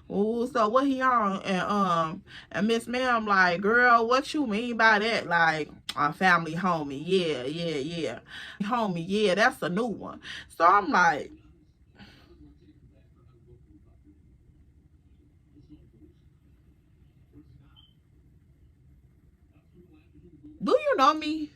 S1: ooh, so what he on? And Miss Ma'am like, girl, what you mean by that? Like, a family homie. Yeah. Homie, yeah, that's a new one. So I'm like, do you know me?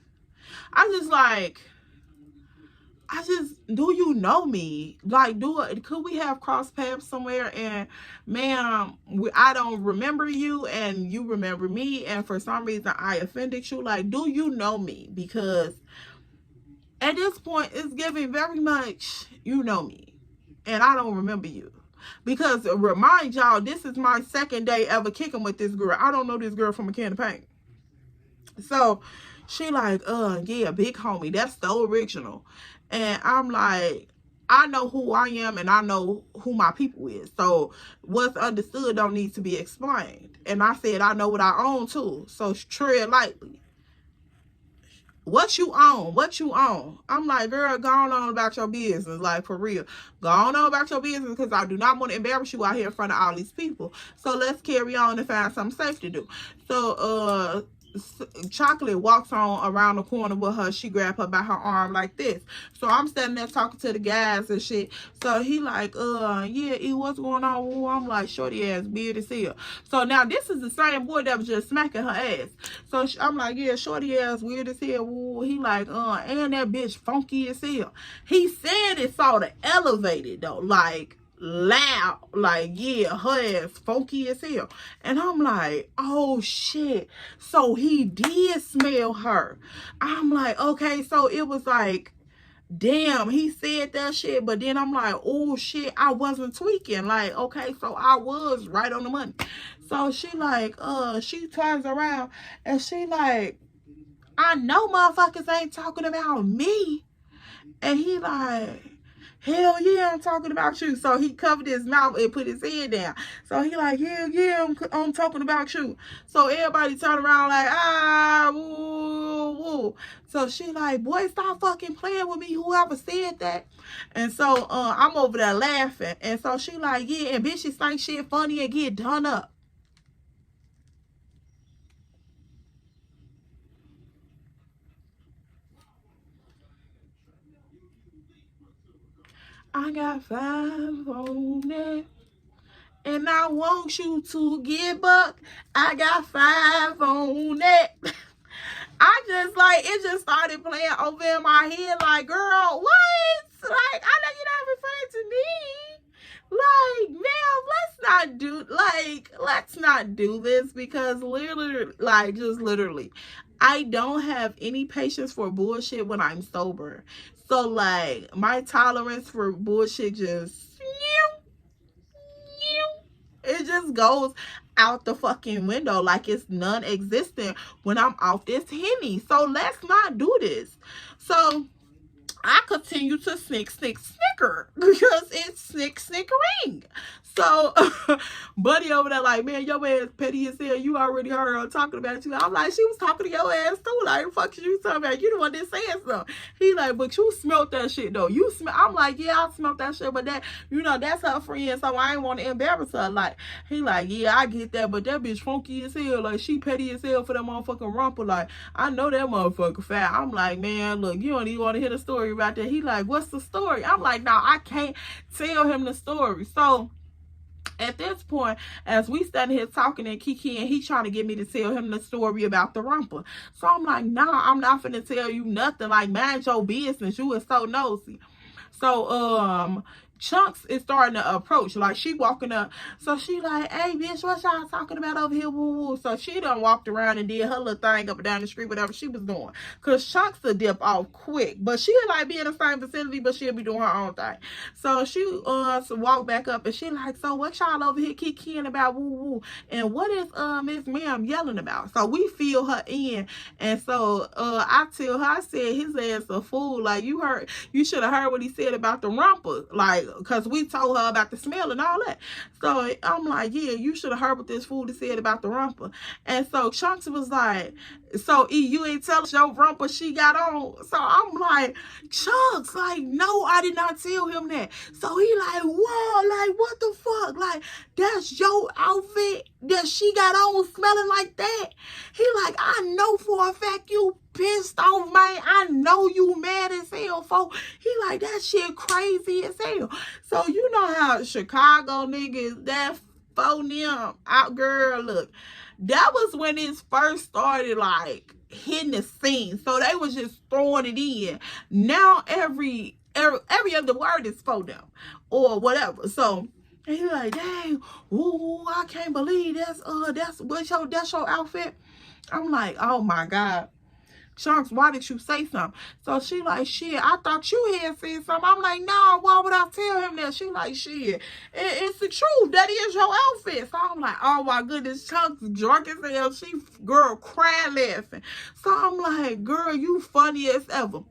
S1: Do you know me? Like, could we have crossed paths somewhere? And ma'am, I don't remember you and you remember me, and for some reason I offended you. Like, do you know me? Because At this point, it's giving very much, you know me, and I don't remember you. Because remind y'all, this is my second day ever kicking with this girl. I don't know this girl from a can of paint. So she like, yeah, big homie, that's the original. And I'm like, I know who I am and I know who my people is. So what's understood don't need to be explained. And I said, I know what I own too. So tread lightly. What you own? What you own? I'm like, girl, go on about your business. Like, for real. Go on about your business, because I do not want to embarrass you out here in front of all these people. So let's carry on and find something safe to do. So, Chocolate walks on around the corner with her. She grabbed her by her arm like this. So I'm standing there talking to the guys and shit. So he like, yeah, what's going on? Ooh, I'm like, shorty ass, weird as hell. So now this is the same boy that was just smacking her ass. So I'm like, yeah, shorty ass, weird as hell. Ooh, he like, and that bitch funky as hell. He said it sort of elevated though, like loud, like, yeah, her ass funky as hell. And I'm like, oh shit, so he did smell her. I'm like, okay, so it was like, damn, he said that shit. But then I'm like, oh shit, I wasn't tweaking. Like, okay, so I was right on the money. So she like, she turns around and she like, I know motherfuckers ain't talking about me. And he like, hell yeah, I'm talking about you. So he covered his mouth and put his head down. So he like, hell yeah, I'm talking about you. So everybody turned around like, ah, woo, woo. So she like, boy, stop fucking playing with me, whoever said that. And so I'm over there laughing. And so she like, yeah, and bitches think shit funny and get done up. I got 5 on it. And I want you to get buck. I got 5 on it. I just like, it just started playing over in my head like, girl, what? Like, I know you're not referring to me. Like, ma'am, let's not do this, because literally, like, just literally, I don't have any patience for bullshit when I'm sober. So, like, my tolerance for bullshit just, it just goes out the fucking window like it's non-existent when I'm off this Henny. So let's not do this. So I continue to snicker because it's snickering. So buddy over there like, man, your ass petty as hell. You already heard her talking about you. I'm like, she was talking to your ass too. Like, fuck you talking about? You the one that said something. He like, but you smelled that shit though. You smell. I'm like, yeah, I smelled that shit, but that, you know, that's her friend, so I ain't want to embarrass her. Like, he like, yeah, I get that, but that bitch funky as hell. Like, she petty as hell for that motherfucking rumple. Like, I know that motherfucker fat. I'm like, man, look, you don't even want to hear the story about that. He like, what's the story? I'm like, no, I can't tell him the story. So at this point, as we standing here talking and Kiki, and he trying to get me to tell him the story about the rumper. So I'm like, nah, I'm not finna tell you nothing. Like, mind your business. You is so nosy. So, Chunks is starting to approach. Like, she walking up. So she like, hey, bitch, what y'all talking about over here? Woo, woo. So she done walked around and did her little thing up and down the street, whatever she was doing. Because Chunks will dip off quick. But she'll like be in the same vicinity, but she'll be doing her own thing. So she walked back up and she like, so what y'all over here kikiing about? Woo, woo. And what is Miss Ma'am yelling about? So we fill her in. And so I tell her, I said, his ass a fool. Like, you should have heard what he said about the rumper. Like, because we told her about the smell and all that. So I'm like, yeah, you should have heard what this fool said about the rumper. And so Chunks was like, so you ain't tell us your rumper she got on. So I'm like, Chunks, like, no, I did not tell him that. So he like, whoa, like, what the fuck? Like, that's your outfit that she got on smelling like that? He like, I know for a fact you pissed off, man. I know you mad as hell, folks. He like, that shit crazy as hell. So you know how Chicago niggas, that phone them out, girl, look. That was when it first started, like, hitting the scene. So they was just throwing it in. Now every other word is for them or whatever. So he like, dang, ooh, I can't believe that's your outfit. I'm like, oh my God. Chunks, why did you say something? So she like, shit, I thought you had said something. I'm like, no, why would I tell him that? She like, shit, it's the truth. That is your outfit. So I'm like, oh my goodness, Chunks drunk as hell. She, girl, crying laughing. So I'm like, girl, you funny as ever.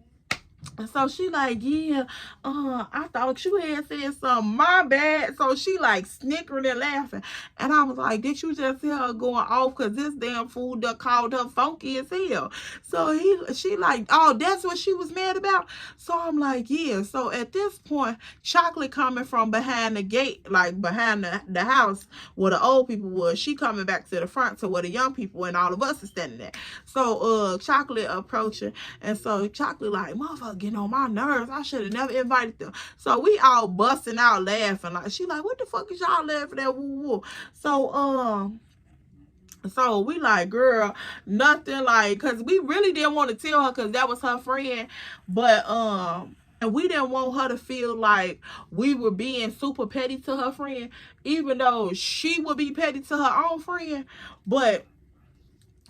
S1: And so she like, yeah, I thought you had said something, my bad. So she like snickering and laughing. And I was like, did you just hear her going off because this damn fool done called her funky as hell? So she like, oh, that's what she was mad about? So I'm like, yeah. So at this point, Chocolate coming from behind the gate, like behind the house where the old people was, she coming back to the front to where the young people and all of us are standing there. So Chocolate approaching, and so Chocolate like, motherfucker, getting on my nerves. I should have never invited them. So we all busting out laughing. Like, she like, what the fuck is y'all laughing at? Woo woo. So we like, girl, nothing, like, cause we really didn't want to tell her cause that was her friend, but and we didn't want her to feel like we were being super petty to her friend, even though she would be petty to her own friend, but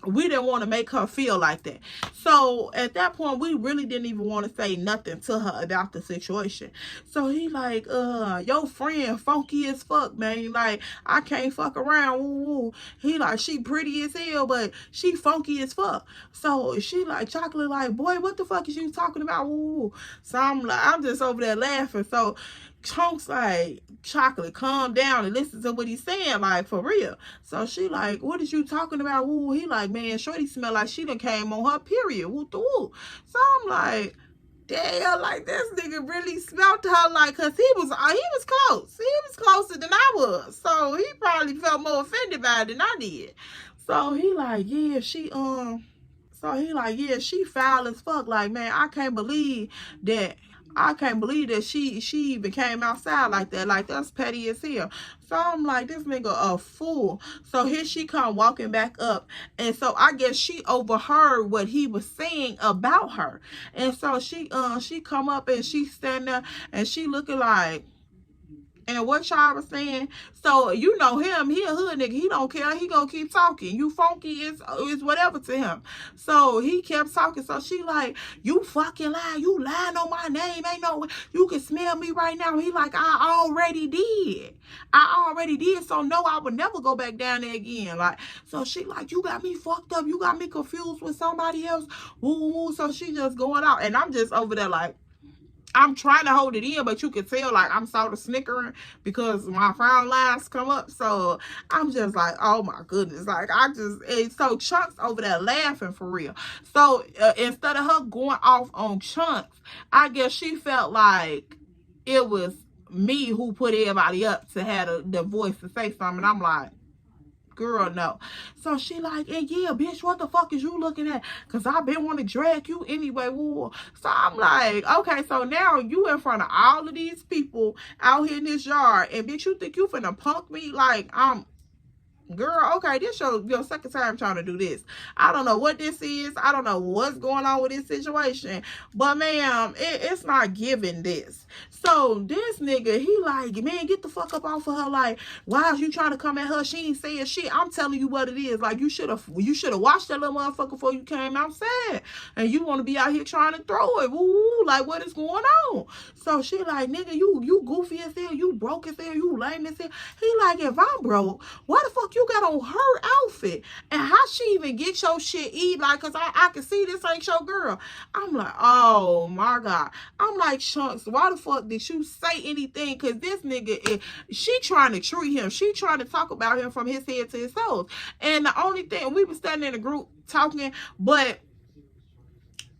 S1: we didn't want to make her feel like that. So at that point, we really didn't even want to say nothing to her about the situation. So he like, your friend funky as fuck, man. Like, I can't fuck around. Woo woo. He like, she pretty as hell, but she funky as fuck. So she like, Chocolate like, boy, what the fuck is you talking about? Woo woo. So I'm just over there laughing. So Chunks like, Chocolate, calm down and listen to what he's saying, like, for real. So she like, what is you talking about? Woo. He like, man, shorty smell like she done came on her period. Woo, woo. So I'm like, damn, like, this nigga really smelled her, like, cause he was close. He was closer than I was. So he probably felt more offended by it than I did. So he like, yeah, she foul as fuck. Like, man, I can't believe that she even came outside like that. Like, that's petty as hell. So I'm like, this nigga a fool. So here she come walking back up. And so I guess she overheard what he was saying about her. And so she come up and she stand there and she looking like, and what y'all was saying, so you know him, he a hood nigga, he don't care, he gonna keep talking. You funky is whatever to him. So he kept talking. So she like, you fucking lying, you lying on my name, ain't no way, you can smell me right now. He like, I already did, so no, I would never go back down there again. Like, so she like, you got me fucked up, you got me confused with somebody else. Woo woo. So she just going out, and I'm just over there like, I'm trying to hold it in, but you can tell, like, I'm sort of snickering because my frown lines come up. So I'm just like, oh my goodness. Like, and so Chunks over there laughing for real. So instead of her going off on Chunks, I guess she felt like it was me who put everybody up to have the voice to say something. And I'm like, girl, no. So she like, and yeah, bitch, what the fuck is you looking at? Because I've been wanting to drag you anyway. Woo. So I'm like, okay, so now you in front of all of these people out here in this yard, and bitch, you think you finna punk me? Like, girl, okay, this your second time trying to do this. I don't know what this is. I don't know what's going on with this situation. But, ma'am, it's not giving this. So, this nigga, he like, man, get the fuck up off of her. Like, why is you trying to come at her? She ain't saying shit. I'm telling you what it is. Like, you should have watched that little motherfucker before you came outside. And you want to be out here trying to throw it. Woo, like, what is going on? So, she like, nigga, you goofy as hell. You broke as hell. You lame as hell. He like, if I'm broke, what the fuck you got on her outfit? And how she even get your shit like, cause I can see this ain't your girl. I'm like, oh my God. I'm like, Chunks, why the fuck did you say anything? Cause this nigga, she trying to treat him. She trying to talk about him from his head to his toes. And the only thing, we was standing in a group talking, but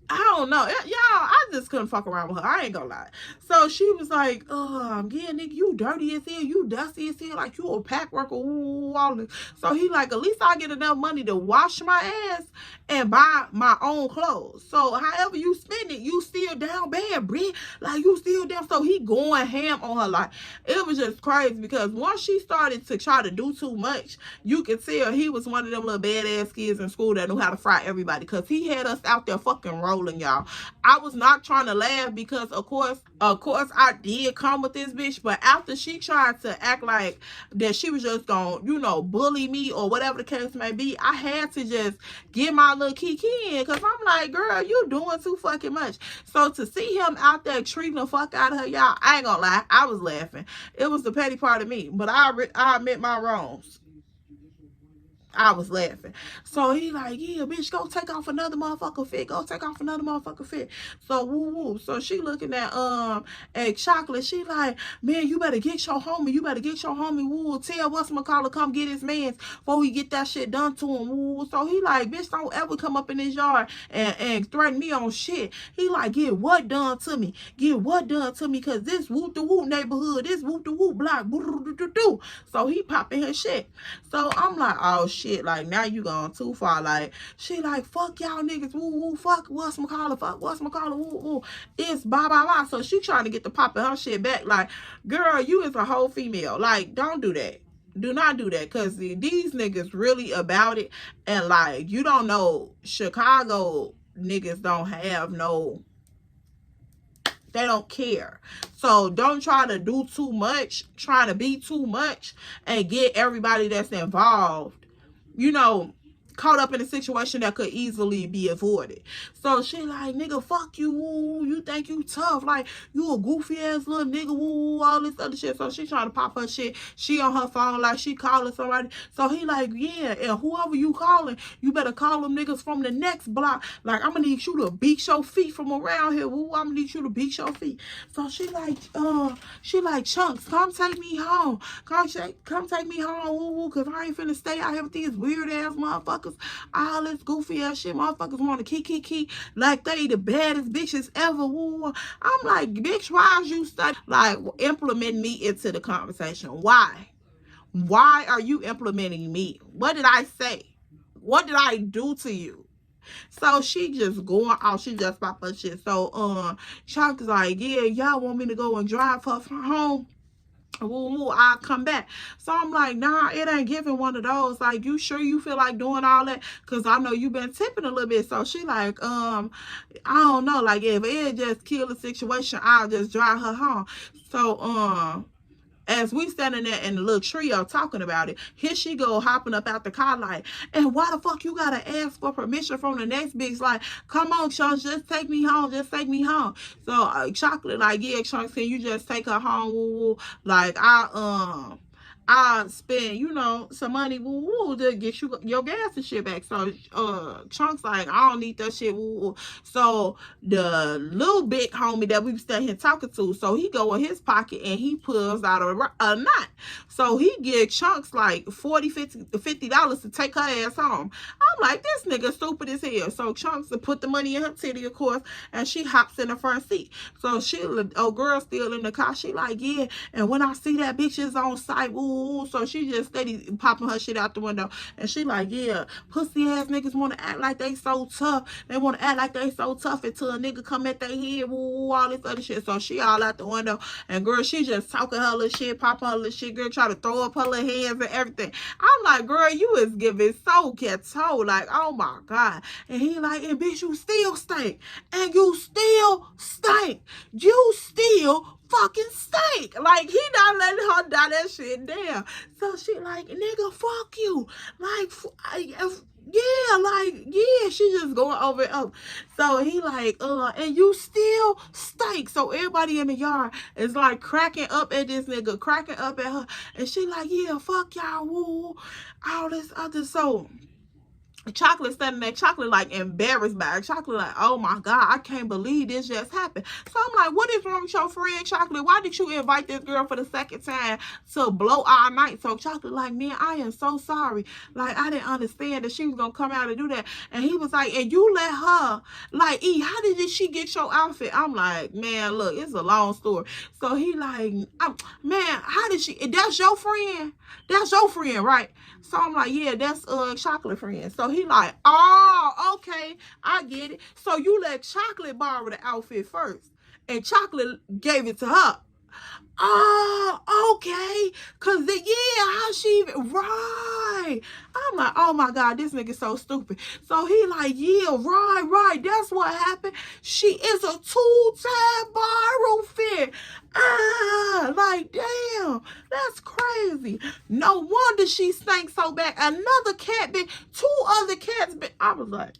S1: I don't know. Y'all, I just couldn't fuck around with her. I ain't gonna lie. So she was like, yeah, nigga, you dirty as hell. You dusty as hell. Like, you a pack worker. Ooh, all this. So he like, at least I get enough money to wash my ass and buy my own clothes. So however you spend it, you still down bad there, Britt. Like, you still there? So he going ham on her. Like, it was just crazy because once she started to try to do too much, you could tell he was one of them little badass kids in school that knew how to fry everybody, because he had us out there fucking rolling, y'all. I was not trying to laugh because, of course, I did come with this bitch, but after she tried to act like that she was just gonna, you know, bully me or whatever the case may be, I had to just get my little kiki in, because I'm like, girl, you doing too fucking much. So to see him out there treating the fuck out of her, y'all, I ain't gonna lie, I was laughing. It was the petty part of me, but I admit my wrongs. I was laughing. So he like, yeah, bitch, go take off another motherfucker fit. Go take off another motherfucker fit. So woo woo. So she looking at Chocolate. She like, man, you better get your homie. You better get your homie. Woo. Tell whatchamacallit come get his mans before we get that shit done to him. Woo. So he like, bitch, don't ever come up in this yard and threaten me on shit. He like, get what done to me? Get what done to me? Cause this whoop the whoop neighborhood, this whoop the whoop block. So he popping his shit. So I'm like, oh shit. Like, now you going too far. Like, she like, fuck y'all niggas, woo woo, fuck whatchamacallit, fuck whatchamacallit, woo woo, it's blah blah blah. So she trying to get the popping her shit back. Like, girl, you is a whole female. Like, don't do that. Do not do that, because these niggas really about it. And like, you don't know, Chicago niggas don't have no, they don't care. So don't try to do too much, trying to be too much, and get everybody that's involved, you know, caught up in a situation that could easily be avoided. So she like, nigga, fuck you, woo, you think you tough, like, you a goofy ass little nigga, woo, all this other shit. So she trying to pop her shit. She on her phone like she calling somebody. So he like, yeah, and whoever you calling, you better call them niggas from the next block. Like, I'm gonna need you to beat your feet from around here, woo, I'm gonna need you to beat your feet. So she like, Chunks, come take me home. Come take me home, woo, woo, cause I ain't finna stay out here with these weird ass motherfuckers. All this goofy ass shit. Motherfuckers want to key like they the baddest bitches ever. Woo. I'm like, bitch, why is you like implementing me into the conversation? Why? Why are you implementing me? What did I say? What did I do to you? So she just going out. She just pop her shit. So Chuck is like, yeah, y'all want me to go and drive her from home? Woo, I'll come back. So I'm like, nah, it ain't giving one of those. Like, you sure you feel like doing all that? Because I know you've been tipping a little bit. So she like, I don't know. Like, if it just kill the situation, I'll just drive her home. So, as we standing there in the little trio talking about it, here she go hopping up out the car like, and why the fuck you gotta ask for permission from the next bitch? Like, come on, Chunks, just take me home, just take me home. So Chocolate like, yeah, Chunks, can you just take her home? Woo woo. Like, I spend, you know, some money, woo woo, to get you your gas and shit back. So Chunks like, I don't need that shit, woo woo. So the little big homie that we was standing here talking to, so he go in his pocket and he pulls out a knot. So he give Chunks like $50 to take her ass home. I'm like, this nigga stupid as hell. So Chunks put the money in her titty, of course, and she hops in the front seat. So she, oh girl, still in the car. She like, yeah, and when I see that bitch is on site, woo. So she just steady popping her shit out the window. And she like, yeah, pussy ass niggas want to act like they so tough. They want to act like they so tough until a nigga come at their head, woo, all this other shit. So she all out the window. And girl, she just talking her little shit, popping her little shit. Girl, try to throw up her little hands and everything. I'm like, girl, you is giving so ghetto. Like, oh my God. And he like, and bitch, you still stink. And you still stink. You still fucking stink. Like, he not letting her die that shit down. So she like, nigga, fuck you. Like, yeah, like, yeah, she just going over it up. So he like, and you still stink. So everybody in the yard is like cracking up at this nigga, cracking up at her. And she like, yeah, fuck y'all, woo, all this other. So Chocolate standing there, Chocolate like embarrassed by it. Chocolate like, oh my God, I can't believe this just happened. So I'm like, what is wrong with your friend, Chocolate? Why did you invite this girl for the second time to blow our night? So Chocolate like, man, I am so sorry. Like, I didn't understand that she was going to come out and do that. And he was like, and you let her, like, how did she get your outfit? I'm like, man, look, it's a long story. So he like, man, how did she, that's your friend? That's your friend, right? So I'm like, yeah, that's Chocolate friend. So he like, oh, okay, I get it. So you let Chocolate borrow the outfit first. And Chocolate gave it to her. Oh, okay. Cause how she even, right. I'm like, oh my God, this nigga so stupid. So he like, yeah, right. That's what happened. She is a 2-time viral fit. Like, damn, that's crazy. No wonder she stank so bad. Another cat bit, 2 other cats bit. I was like,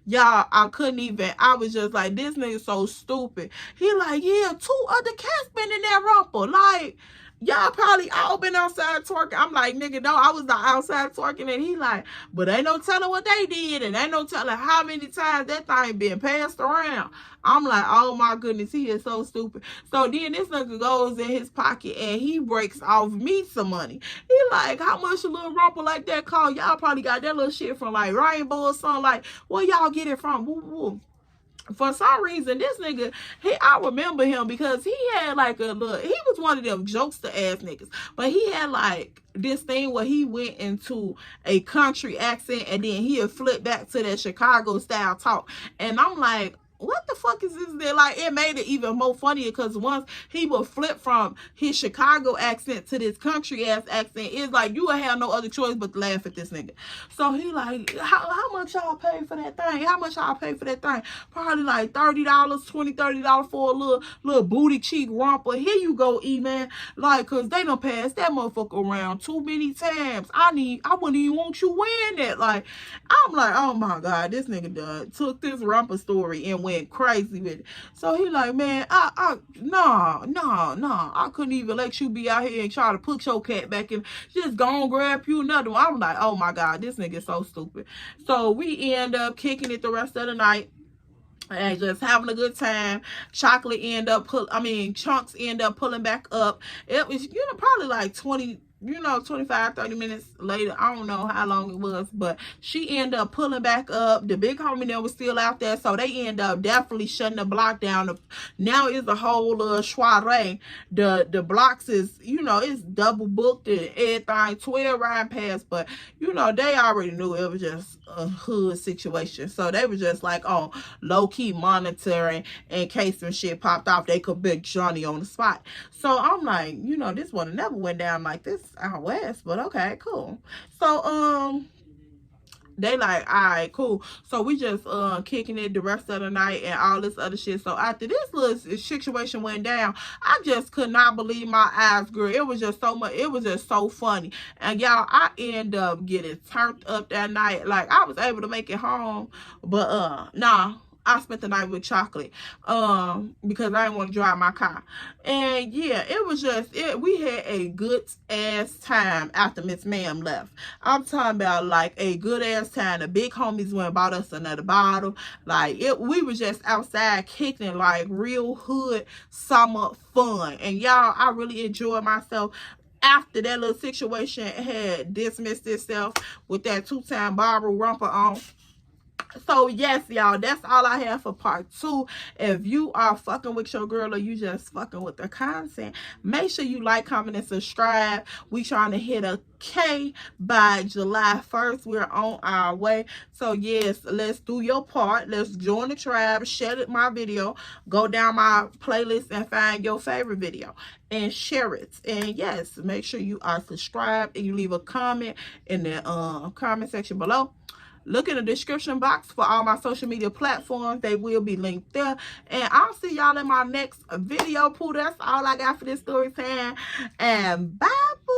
S1: y'all, I couldn't even, I was just like, this nigga so stupid. He like, yeah, 2 other cats been in that rumple. Like, y'all probably all been outside twerking. I'm like, nigga, no, I was not outside twerking. And he like, but ain't no telling what they did. And ain't no telling how many times that thing been passed around. I'm like, oh my goodness, he is so stupid. So then this nigga goes in his pocket and he breaks off me some money. He like, how much a little rumple like that cost? Y'all probably got that little shit from like Rainbow or something. Like, where y'all get it from? Woo, woo. For some reason, this nigga, I remember him because he had like a little, he was one of them jokester ass niggas, but he had like this thing where he went into a country accent and then he'll flip back to that Chicago style talk. And I'm like, what the fuck is this? Like, it made it even more funnier because once he would flip from his Chicago accent to this country ass accent, it's like you would have no other choice but to laugh at this nigga. So he like, how much y'all pay for that thing? How much y'all pay for that thing? Probably like $30, $20-$30 for a little booty cheek romper. Here you go, E-man. Like, cause they done passed that motherfucker around too many times. I wouldn't even want you wearing that. Like, I'm like, oh my God, this nigga done took this romper story and went crazy with it. So he like, man, no, I couldn't even let you be out here and try to put your cat back in. Just go and grab you another one. I'm like, oh my God, this nigga is so stupid. So we end up kicking it the rest of the night and just having a good time. Chocolate Chunks end up pulling back up. It was, probably like 25-30 minutes later. I don't know how long it was, but she ended up pulling back up. The big homie that was still out there, so they end up definitely shutting the block down. Now it's a whole soiree. The blocks is, it's double booked and everything, 12 ride pass, but they already knew it was just a hood situation, so they were just like on low-key monitoring in case some shit popped off. They could big Johnny on the spot. So I'm like, this one never went down like this out west, but okay, cool. So they like, all right, cool. So we just kicking it the rest of the night and all this other shit. So after this little situation went down, I just could not believe my eyes, girl. It was just so much. It was just so funny. And y'all, I end up getting turned up that night. Like, I was able to make it home, but nah. I spent the night with Chocolate because I didn't want to drive my car. And yeah, it was just, we had a good ass time after Miss Ma'am left. I'm talking about like a good ass time. The big homies went and bought us another bottle. Like, we were just outside kicking like real hood summer fun. And y'all, I really enjoyed myself. After that little situation had dismissed itself with that 2-time Barbara rumper on. So yes, y'all, that's all I have for part 2. If you are fucking with your girl or you just fucking with the content, make sure you like, comment, and subscribe. We trying to hit a K by July 1st. We're on our way. So yes, let's do your part. Let's join the tribe. Share my video. Go down my playlist and find your favorite video and share it. And yes, make sure you are subscribed and you leave a comment in the comment section below. Look in the description box for all my social media platforms. They will be linked there. And I'll see y'all in my next video. Pooh, that's all I got for this story time. And bye-bye.